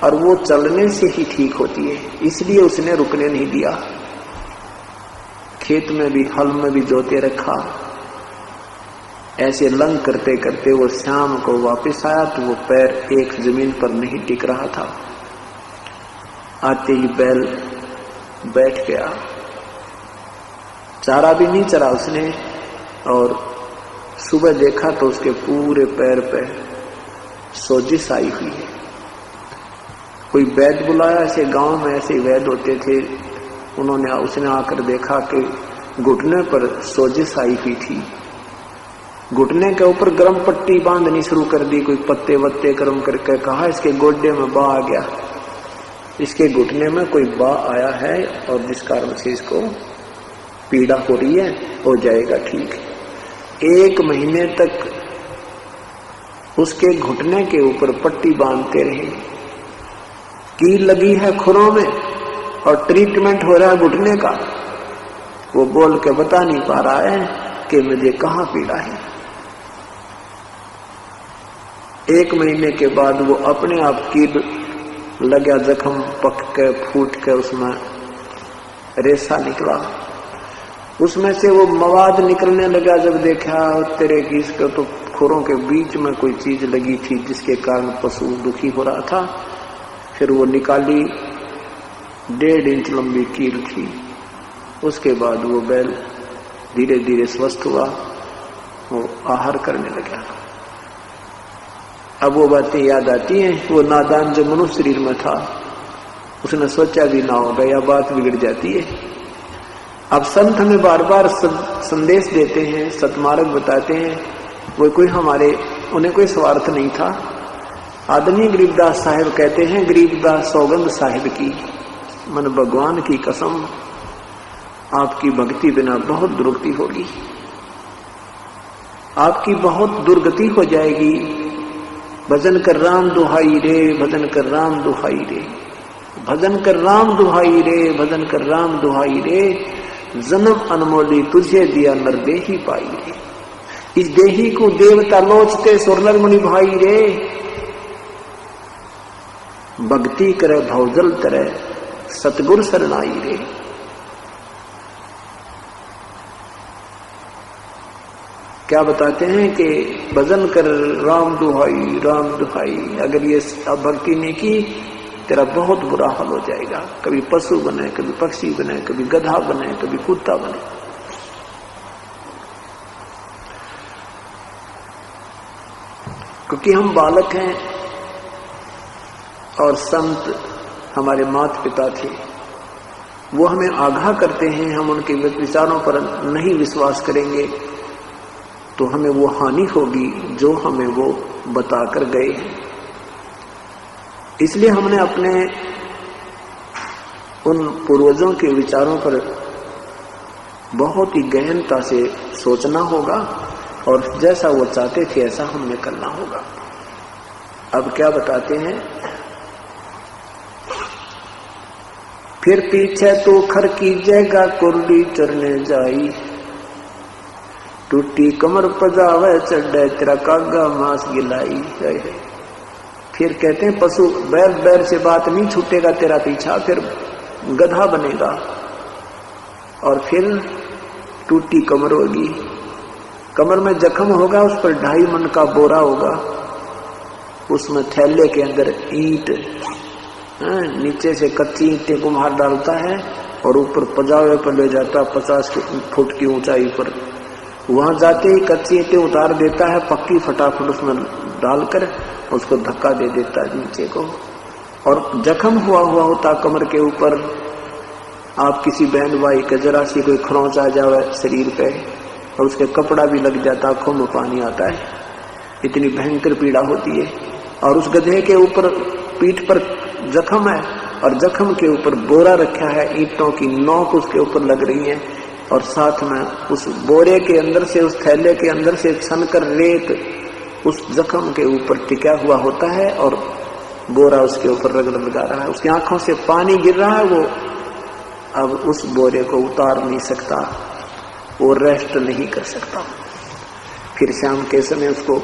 और वो चलने से ही ठीक होती है, इसलिए उसने रुकने नहीं दिया। खेत में भी, हल में भी जोते रखा। ऐसे लंग करते करते वो शाम को वापस आया तो वो पैर एक जमीन पर नहीं टिक रहा था। आते ही बैल बैठ गया, चारा भी नहीं चरा उसने, और सुबह देखा तो उसके पूरे पैर पे सोजिश आई हुई है। कोई वैद्य बुलाया, ऐसे गांव में ऐसे वैद्य होते थे, उसने आकर देखा कि घुटने पर सोजिश आई हुई थी। घुटने के ऊपर गर्म पट्टी बांधनी शुरू कर दी, कोई पत्ते वत्ते गर्म करके कहा इसके गोड्डे में बा आ गया, इसके घुटने में कोई बा आया है और जिस कारण से इसको पीड़ा हो रही है, हो जाएगा ठीक। 1 महीने तक उसके घुटने के ऊपर पट्टी बांधते रहे, कील लगी है खुरों में और ट्रीटमेंट हो रहा है घुटने का। वो बोल के बता नहीं पा रहा है कि मुझे कहां पीड़ा है। 1 महीने के बाद वो अपने आप कील लगा जख्म पक के फूट के उसमें रेसा निकला, उसमें से वो मवाद निकलने लगा। जब देखा तेरे की इसके तो खुरों के बीच में कोई चीज लगी थी जिसके कारण पशु दुखी हो रहा था, फिर वो निकाली, 1.5 इंच लंबी कील थी। उसके बाद वो बैल धीरे धीरे स्वस्थ हुआ, वो आहार करने लगा। अब वो बातें याद आती हैं, वो नादान जो मनुष्य शरीर में था उसने सोचा भी ना होगा, या बात बिगड़ जाती है। अब संत हमें बार बार संदेश देते हैं, सतमार्ग बताते हैं, वो कोई हमारे उन्हें कोई स्वार्थ नहीं था। आदमी गरीबदास साहिब कहते हैं, गरीबदास सौगंध साहिब की, मन भगवान की कसम आपकी भक्ति बिना बहुत दुर्गति होगी, आपकी बहुत दुर्गति हो जाएगी। भजन कर राम दुहाई रे, भजन कर राम दुहाई रे, भजन कर राम दुहाई रे, भजन कर राम दुहाई रे, जन्म अनमोली तुझे दिया नर देही पाई रे, इस देही को देवता लोचते सुरनर मुनि भाई रे, भक्ति करे भवजल तरे सतगुर शरणाई रे। क्या बताते हैं कि भजन कर राम दुहाई, राम दुहाई, अगर ये भक्ति नहीं की तेरा बहुत बुरा हाल हो जाएगा। कभी पशु बने, कभी पक्षी बने, कभी गधा बने, कभी कुत्ता बने। क्योंकि हम बालक हैं और संत हमारे माता पिता थे, वो हमें आगाह करते हैं, हम उनके विचारों पर नहीं विश्वास करेंगे तो हमें वो हानि होगी जो हमें वो बताकर गए हैं। इसलिए हमने अपने उन पूर्वजों के विचारों पर बहुत ही गहनता से सोचना होगा और जैसा वो चाहते थे ऐसा हमने करना होगा। अब क्या बताते हैं, फिर पीछे तो खर की जगह कुर्ली चरने जाई, टूटी कमर पजावे चढ़े तेरा कागा मांस गिलाई। फिर कहते हैं पशु बैल बैल से बात नहीं छूटेगा तेरा पीछा, फिर गधा बनेगा और फिर टूटी कमर होगी, कमर में जख्म होगा, उस पर 2.5 मन का बोरा होगा, उसमें थैले के अंदर ईंट, नीचे से कच्ची ईंटें कुम्हार डालता है और ऊपर पजावे पर ले जाता 50 फुट की ऊंचाई पर। वहां जाते ही कच्ची ईंटें उतार देता है, पक्की फटाफट उसमें डालकर उसको धक्का दे देता है नीचे को, और जख्म हुआ होता कमर के ऊपर। आप किसी बहन भाई का जरा सी कोई खरोंच आ जावे शरीर पे और उसके कपड़ा भी लग जाता, आंखों में पानी आता है, इतनी भयंकर पीड़ा होती है। और उस गधे के ऊपर पीठ पर जख्म है और जख्म के ऊपर बोरा रखा है, ईंटों की नोक उसके ऊपर लग रही है और साथ में उस बोरे के अंदर से, उस थैले के अंदर से छनकर रेत उस जख्म के ऊपर टिका हुआ होता है और बोरा उसके ऊपर रगड़ लगा रहा है, उसकी आंखों से पानी गिर रहा है। वो अब उस बोरे को उतार नहीं सकता, वो रेस्ट नहीं कर सकता। फिर शाम के समय उसको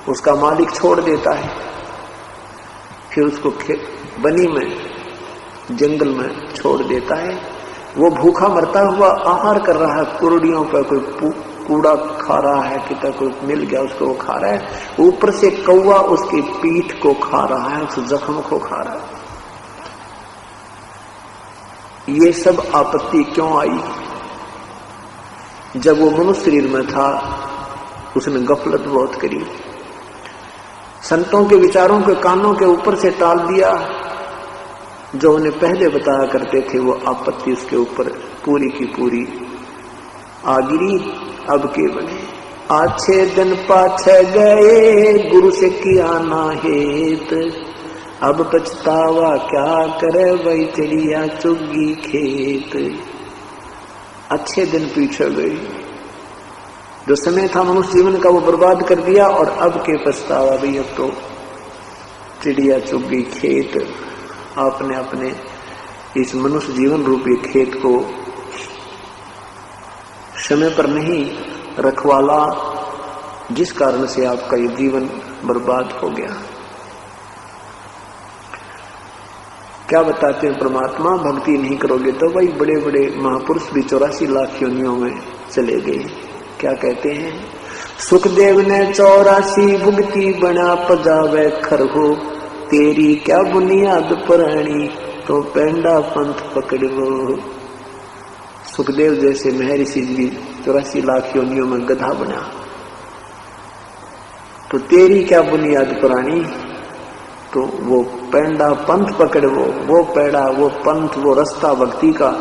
उसका मालिक छोड़ देता है, फिर उसको बनी में जंगल में छोड़ देता है। वो भूखा मरता हुआ आहार कर रहा है, कुर्डियों पर कोई कूड़ा खा रहा है, कितना कोई मिल गया उसको वो खा रहा है, ऊपर से कौवा उसकी पीठ को खा रहा है, उस जख्म को खा रहा है। ये सब आपत्ति क्यों आई? जब वो मनुष्य शरीर में था उसने गफलत बहुत करी, संतों के विचारों के कानों के ऊपर से टाल दिया। जो उन्हें पहले बताया करते थे वो आपत्ति उसके ऊपर पूरी की पूरी आ गिरी। अब के बने आछे दिन पाछे गए गुरु से किया ना हेत, अब पछतावा क्या करे वही चिड़िया चुगी खेत। अच्छे दिन पीछे गई, जो समय था मनुष्य जीवन का वो बर्बाद कर दिया, और अब के पछतावा भी, अब तो चिड़िया चुग गई खेत। आपने अपने इस मनुष्य जीवन रूपी खेत को समय पर नहीं रखवाला, जिस कारण से आपका ये जीवन बर्बाद हो गया। क्या बताते हैं परमात्मा, भक्ति नहीं करोगे तो भाई बड़े बड़े महापुरुष भी 84 लाख योनियों में चले गए। क्या कहते हैं, सुखदेव ने 84 भुगती बना पजावे खरहो, तेरी क्या बुनियाद पुरानी तो पेंडा पंथ पकड़ो। सुखदेव जैसे महर्षि भी 84 लाख योनियों में गधा बना, तो तेरी क्या बुनियाद पुरानी, तो वो पेंडा पंथ पकड़, वो पेड़ा, वो पंथ, वो रास्ता भक्ति का,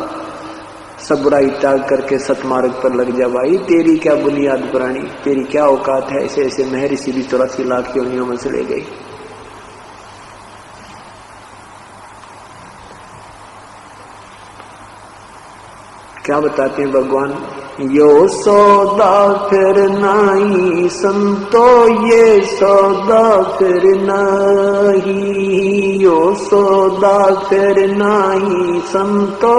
सब बुराई त्याग करके सतमार्ग पर लग जा भाई। तेरी क्या बुनियाद पुरानी, तेरी क्या औकात है। ऐसे ऐसे महर्षि भी 84 लाख योनियों में चले गए। क्या बताते हैं भगवान, यो सौदा फिर नहीं संतो, ये सौदा फिर नहीं, यो सौदा फिर नहीं संतो,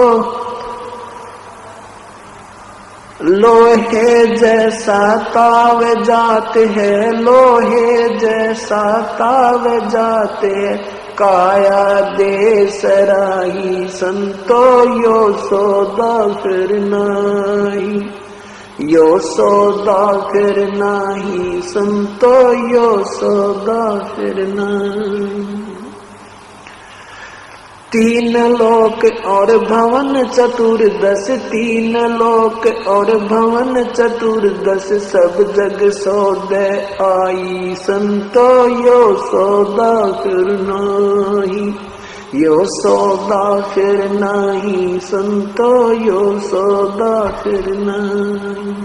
लोहे जैसा ताव जाते है, लोहे जैसा ताव जाते है, काया दे सराही संतो, यो सौदा फिर नहीं, यो सौदा फिर नहीं संतो, यो सौदा फिर नहीं। 3 लोक और भवन चतुर्दश, 3 लोक और भवन चतुर्दश, सब जग सौदे आई संतो, यो सौदा फिर नहीं, यो सौदा फिर नहीं संतो, यो सौदा फिर नहीं।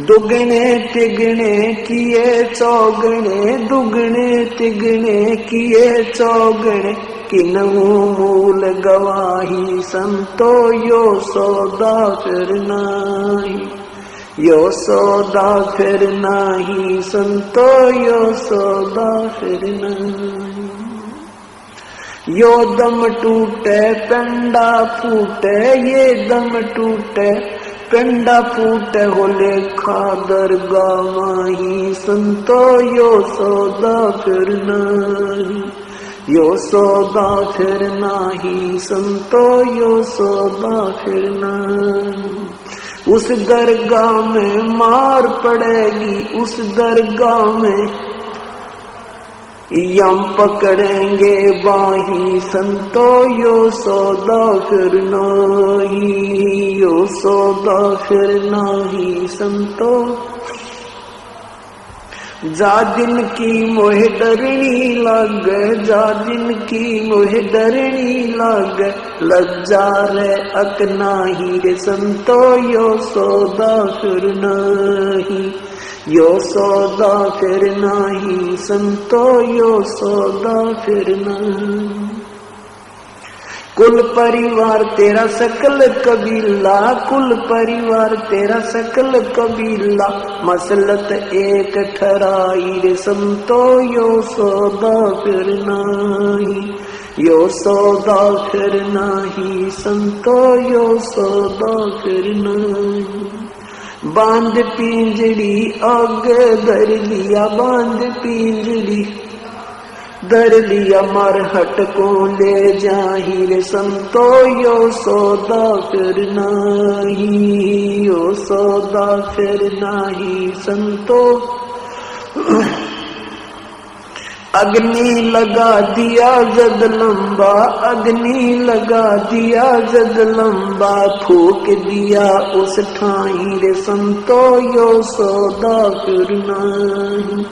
दुगने तिगने किए चौगने, दुगने तिगने किए चौगने, किन्हू मूल गवाही संतो, यो सौदा फिर नाही, यो सौदा फिर नाही संतो, यो सौदा फिर नाही। यो दम टूटे पेंडा फूटे, ये दम टूटे पेंडा फूटे, होले खादर गवाही संतो, यो सौदा फिर नाही, यो सौदा फिर नाही संतो, यो सौदा फिर नाही। उस दरगाह में मार पड़ेगी, उस दरगाह में यम पकड़ेंगे बाही संतो, यो सौदा फिर नाही, यो सौदा फिर नाही संतो। जा दिन की मोहे डरनी लग, जा दिन की मोहे डरनी लग, लज्जा रे अक नाही रे संतो, यो सौदा फिर नाही, यो सौदा फिर नाही संतो, यो सौदा फिर नाही। कुल परिवार तेरा सकल कबीला, कुल परिवार तेरा सकल कबीला, मसलत एक ठहराई रे संतो, यो सौदा फिर नाही, यो सौदा फिर नाही संतो, यो सौदा फिर नाही। बांध पिंजड़ी आग धर लिया, बांध पिंजड़ी धर लिया, मरहट को ले जाही रे संतो, यो सौदा फिर नाही, यो सौदा फिर नाही संतो। अग्नि लगा दिया जद लंबा, अग्नि लगा दिया जद लंबा, फूक दिया उस ठाई रे संतो, यो सौदा फिर नाही,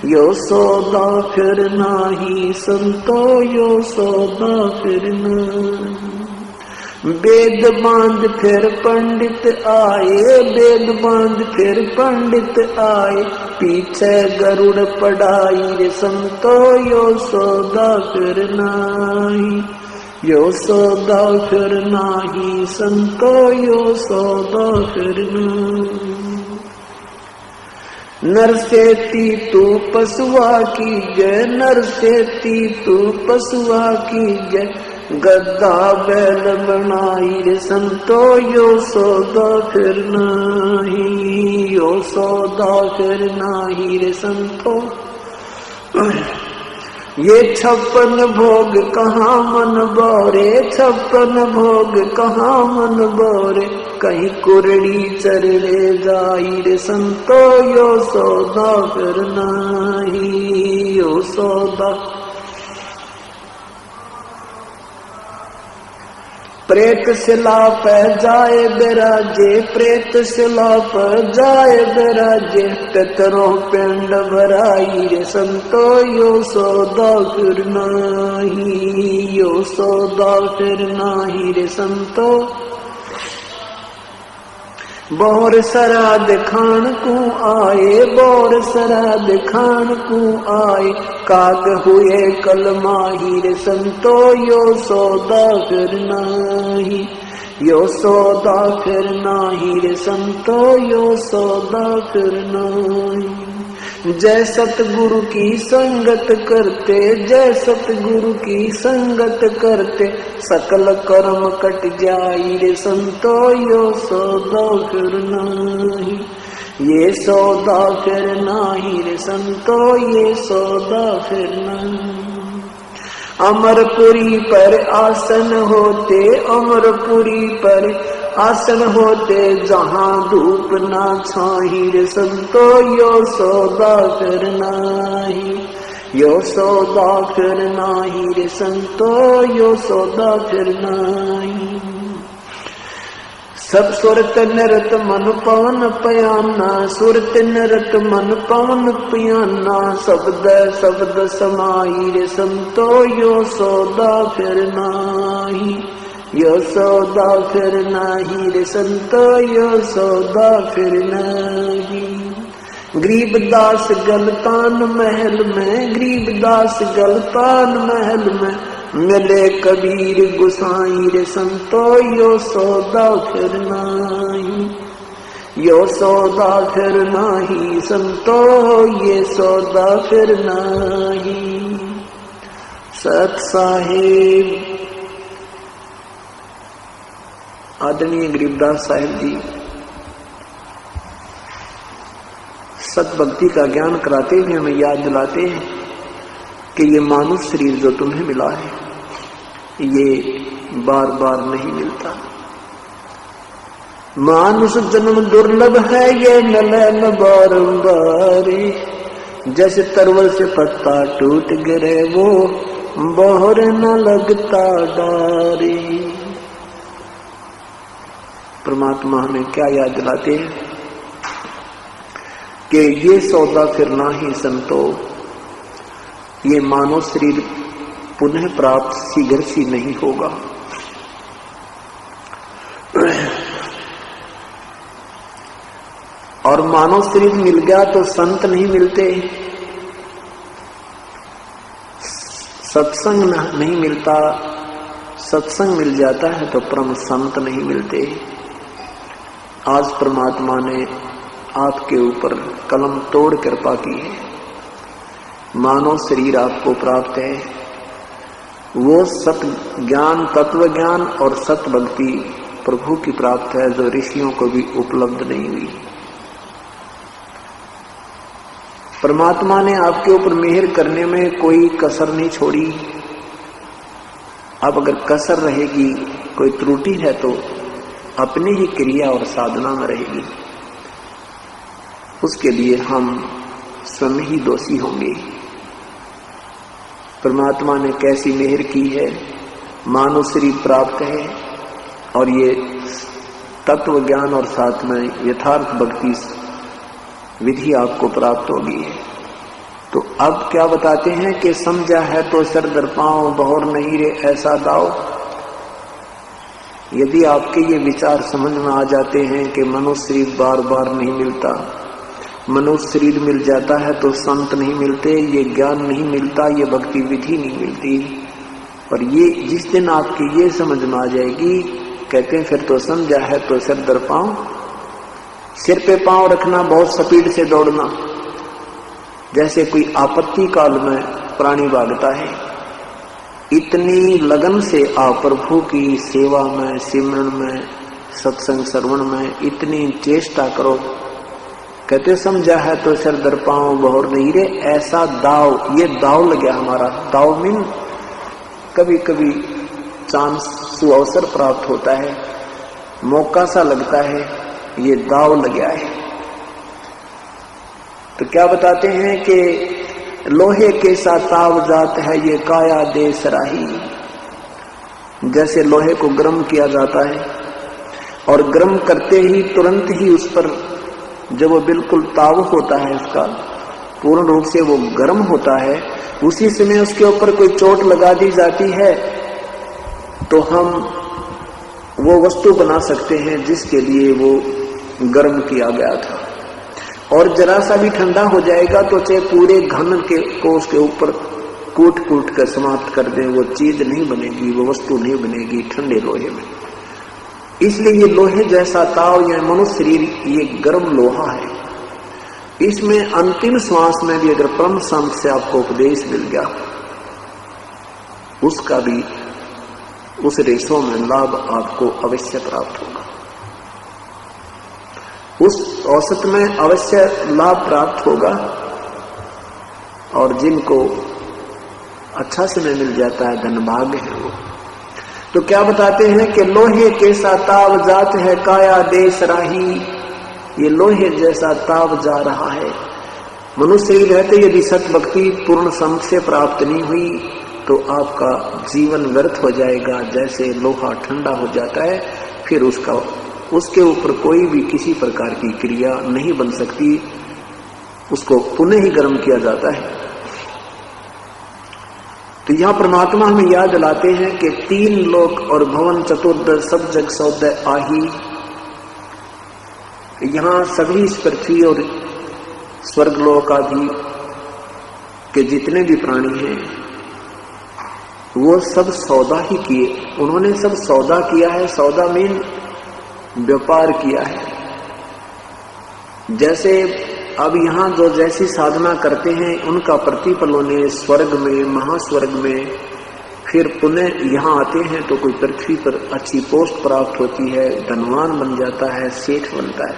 यो सौदा फिर नाही संतो, यो सौदा फिर नाही। वेद बांध फिर पंडित आए, वेद बांध फिर पंडित आए, पीछे गरुड़ पढ़ाई रे संतो, यो सौदा फिर नाही, यो सौदा फिर नाही संतो, यो सौदा फिर नाही। नरसेती तू पशुआ की जय, नरसेती तू पशुआ की जय, गद्दा बैल बनाई रे संतो, यो सौदा फिर नाही, यो सौदा फिर नाही रे संतो। ये 56 भोग कहाँ मन बोरे, 56 भोग कहाँ मन बोरे, कहीं कुरड़ी चरले जाई रे संतो, यो सौदा फिर नाही, यो सौदा। प्रेत शिला पे जाए बिराजे, प्रेत शिला पर जाए बिराजे, पितरों पिंड भराई रे संतो, यो सौदा फिर नाही, यो सौदा फिर नाही रे संतो। बोर सराद खान को आए, बोर सराद खान को आए, काग हुए कल माही रे संतो, यो सौदा फिर नाही, यो सौदा फिर नाही रे संतो, यो सौदा फिर नाही। जय सतगुरु की संगत करते, जय सतगुरु की संगत करते, सकल कर्म कट जाई रे संतो, यो सौदा फिर नाही, ये सौदा फिर नाही रे संतो, ये सौदा फिर नाही। अमरपुरी पर आसन होते, अमरपुरी पर आसन होते, जहाँ धूप ना छाही रे संतो, यो सौदा फिर नाही, यो सौदा फिर नाही रे संतो, यो सौदा फिर नाही। सब सुरत नरत मन पवन पयाना, सुरत नरत मन पवन पयाना, शब्द शब्द समाई रे संतो, यो सौदा फिर नाही, यो सौदा फिर नाही रे संतो, यो सौदा फिर नाही। गरीबदास गलतान महल में, गरीबदास गलतान महल में, मिले कबीर गुसाई रे संतो, यो सौदा फिर नाही, यो सौदा फिर नाही संतो, ये सौदा फिर नाही। सत साहिब आदरणीय गरीबदास साहिब जी सत भक्ति का ज्ञान कराते हुए हमें याद दिलाते हैं कि ये मानव शरीर जो तुम्हें मिला है, ये बार बार नहीं मिलता। मानुष जन्म दुर्लभ है, ये मिले न बारंबार, जैसे तरवल से पत्ता टूट गिरे वो बोहर न लगता डारे। परमात्मा हमें क्या याद दिलाते हैं कि ये सौदा फिर नाही संतो, ये मानव शरीर पुनः प्राप्त शीघ्र सी नहीं होगा। और मानव शरीर मिल गया तो संत नहीं मिलते, सत्संग नहीं मिलता, सत्संग मिल जाता है तो परम संत नहीं मिलते। आज परमात्मा ने आपके ऊपर कलम तोड़ कृपा की है, मानव शरीर आपको प्राप्त है। वो सत ज्ञान, तत्व ज्ञान और सत भक्ति प्रभु की प्राप्त है जो ऋषियों को भी उपलब्ध नहीं हुई। परमात्मा ने आपके ऊपर मेहर करने में कोई कसर नहीं छोड़ी। अब अगर कसर रहेगी, कोई त्रुटि है तो अपनी ही क्रिया और साधना में रहेगी, उसके लिए हम स्वयं ही दोषी होंगे। परमात्मा ने कैसी मेहर की है, मानव शरीर प्राप्त है और ये तत्व ज्ञान और साथ में यथार्थ भक्ति विधि आपको प्राप्त होगी। तो अब क्या बताते हैं कि समझा है तो सर दर पांव, बहुर नहीं रे ऐसा दाव। यदि आपके ये विचार समझ में आ जाते हैं कि मनुष्य शरीर बार बार नहीं मिलता, मनुष्य शरीर मिल जाता है तो संत नहीं मिलते, ये ज्ञान नहीं मिलता, ये भक्ति विधि नहीं मिलती, और ये जिस दिन आपकी ये समझ में आ जाएगी, कहते हैं फिर तो समझा है तो सिर दर पांव, सिर पे पांव रखना, बहुत स्पीड से दौड़ना, जैसे कोई आपत्ति काल में प्राणी भागता है, इतनी लगन से आप प्रभु की सेवा में, सिमरन में, सत्संग श्रवण में इतनी चेष्टा करो। कहते समझा है तो सिर दर पांव बहुर नहीं रे, ऐसा दाव, ये दाव लग गया हमारा। दाव मीन कभी कभी चांस सुअवसर प्राप्त होता है, मौका सा लगता है, ये दाव लग गया है। तो क्या बताते हैं कि लोहे के सा ताव जात है ये काया देश राही। जैसे लोहे को गर्म किया जाता है और गर्म करते ही तुरंत ही उस पर जब वो बिल्कुल ताव होता है, उसका पूर्ण रूप से वो गर्म होता है, उसी समय उसके ऊपर कोई चोट लगा दी जाती है तो हम वो वस्तु बना सकते हैं जिसके लिए वो गर्म किया गया था। और जरा सा भी ठंडा हो जाएगा तो चाहे पूरे घन के को उसके ऊपर कूट कूट कर समाप्त कर दें, वो चीज नहीं बनेगी, वो वस्तु नहीं बनेगी ठंडे लोहे में। इसलिए ये लोहे जैसा ताव या मनुष्य शरीर ये गर्म लोहा है। इसमें अंतिम श्वास में भी अगर परम संत से आपको उपदेश मिल गया, उसका भी उस रेशों में लाभ आपको अवश्य प्राप्त होगा, उस औसत में अवश्य लाभ प्राप्त होगा। और जिनको अच्छा समय मिल जाता है, धनभाग्य है वो। तो क्या बताते हैं कि लोहे के सा ताव जात है काया देश राही, ये लोहे जैसा ताव जा रहा है। मनुष्य ही रहते यदि सत भक्ति पूर्ण संत से प्राप्त नहीं हुई तो आपका जीवन व्यर्थ हो जाएगा। जैसे लोहा ठंडा हो जाता है, फिर उसके ऊपर कोई भी किसी प्रकार की क्रिया नहीं बन सकती, उसको पुनः ही गर्म किया जाता है। तो यहां परमात्मा हमें याद दिलाते हैं कि 3 लोक और भवन चतुर्दश सब जग सौदय आही। यहां सभी इस पृथ्वी और स्वर्गलोक आदि के जितने भी प्राणी हैं वो सब सौदा ही किए, उन्होंने सब सौदा किया है। सौदा मीन व्यापार किया है। जैसे अब यहाँ जो जैसी साधना करते हैं उनका प्रतिफल उन्हें स्वर्ग में, महास्वर्ग में, फिर पुनः यहाँ आते हैं तो कोई पृथ्वी पर अच्छी पोस्ट प्राप्त होती है, धनवान बन जाता है, सेठ बनता है।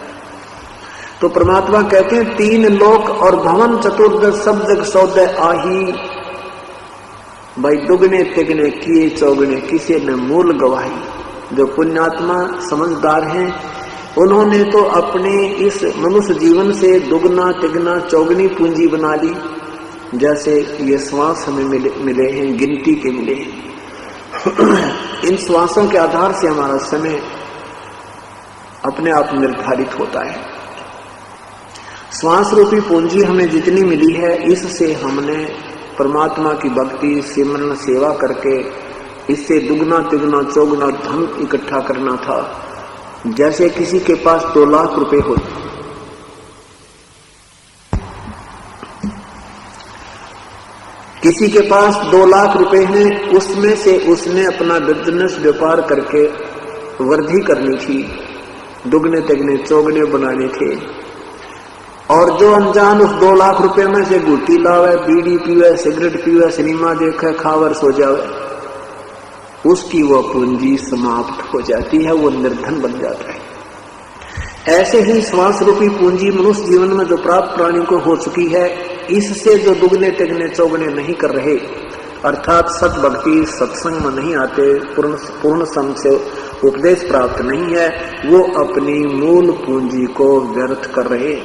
तो परमात्मा कहते हैं 3 लोक और भवन चतुर्दश सब जग सौदय आही। भाई दुगने तिगने किए चौगने किसी ने मूल गवाही। जो पुण्यात्मा समझदार हैं उन्होंने तो अपने इस मनुष्य जीवन से दुगना तिगना चौगनी पूंजी बना ली। जैसे ये श्वास हमें मिले हैं, गिनती के मिले हैं। इन श्वासों के आधार से हमारा समय अपने आप निर्धारित होता है। श्वास रूपी पूंजी हमें जितनी मिली है, इससे हमने परमात्मा की भक्ति सिमरन सेवा करके इससे दुगना तिगना चौगुना धन इकट्ठा करना था। जैसे किसी के पास 2 लाख रुपए हो, किसी के पास 2 लाख रुपए हैं, उसमें से उसने अपना बिजनेस व्यापार करके वृद्धि करनी थी, दुगने तिगने चौगने बनाने थे। और जो अनजान उस 2 लाख रुपए में से गुटी लावे, बीड़ी पीवे, सिगरेट पीवे, सिनेमा देखे, खावर सो जावे, उसकी वह पूंजी समाप्त हो जाती है, वो निर्धन बन जाता है। ऐसे ही श्वास रूपी पूंजी मनुष्य जीवन में जो प्राप्त प्राणी को हो चुकी है, इससे जो दुगने तिगने चौगने नहीं कर रहे, अर्थात सत भक्ति सत्संग में नहीं आते, पूर्ण संत से उपदेश प्राप्त नहीं है, वो अपनी मूल पूंजी को व्यर्थ कर रहे।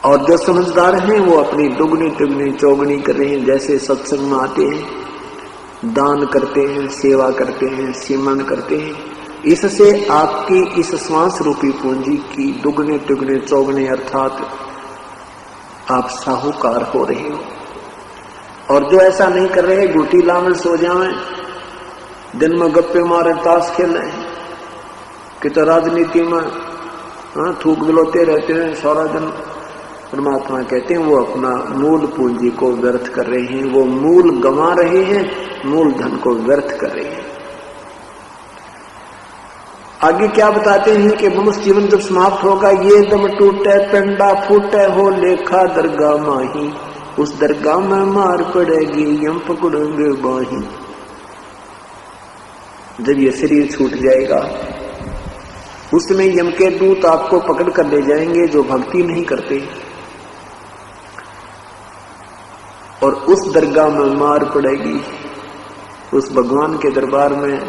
और जो समझदार हैं वो अपनी दुगनी तिगनी चौगनी कर रहे हैं। जैसे सत्संग में आते हैं, दान करते हैं, सेवा करते हैं, सिमरन करते हैं, इससे आपकी इस श्वास रूपी पूंजी की दुगने तिगने चौगने अर्थात आप साहूकार हो रहे हो। और जो ऐसा नहीं कर रहे, गुटीला में सो जाए, दिन में गप्पे मारे, ताश खेलें, कि तो राजनीति में थूक बिलोते रहते हैं सारा दिन, परमात्मा कहते हैं वो अपना मूल पूंजी को व्यर्थ कर रहे हैं, वो मूल गंवा रहे हैं, मूल धन को व्यर्थ कर रहे हैं। आगे क्या बताते हैं कि मनुष्य जीवन जब समाप्त होगा, ये दम टूटे पेंडा फूटे हो लेखा दरगाह माही, उस दरगाह में मार पड़ेगी यम पकड़ेंगे बाही। जब ये शरीर छूट जाएगा, उसमें यम के दूत आपको पकड़ कर ले जाएंगे जो भक्ति नहीं करते, और उस दरगाह में मार पड़ेगी। उस भगवान के दरबार में,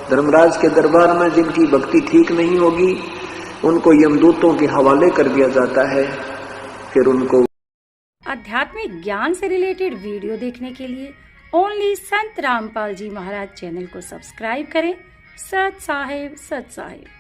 धर्मराज के दरबार में जिनकी भक्ति ठीक नहीं होगी, उनको यमदूतों के हवाले कर दिया जाता है। फिर उनको आध्यात्मिक ज्ञान से रिलेटेड वीडियो देखने के लिए ओनली संत रामपाल जी महाराज चैनल को सब्सक्राइब करें। सत साहिब, सत साहिब।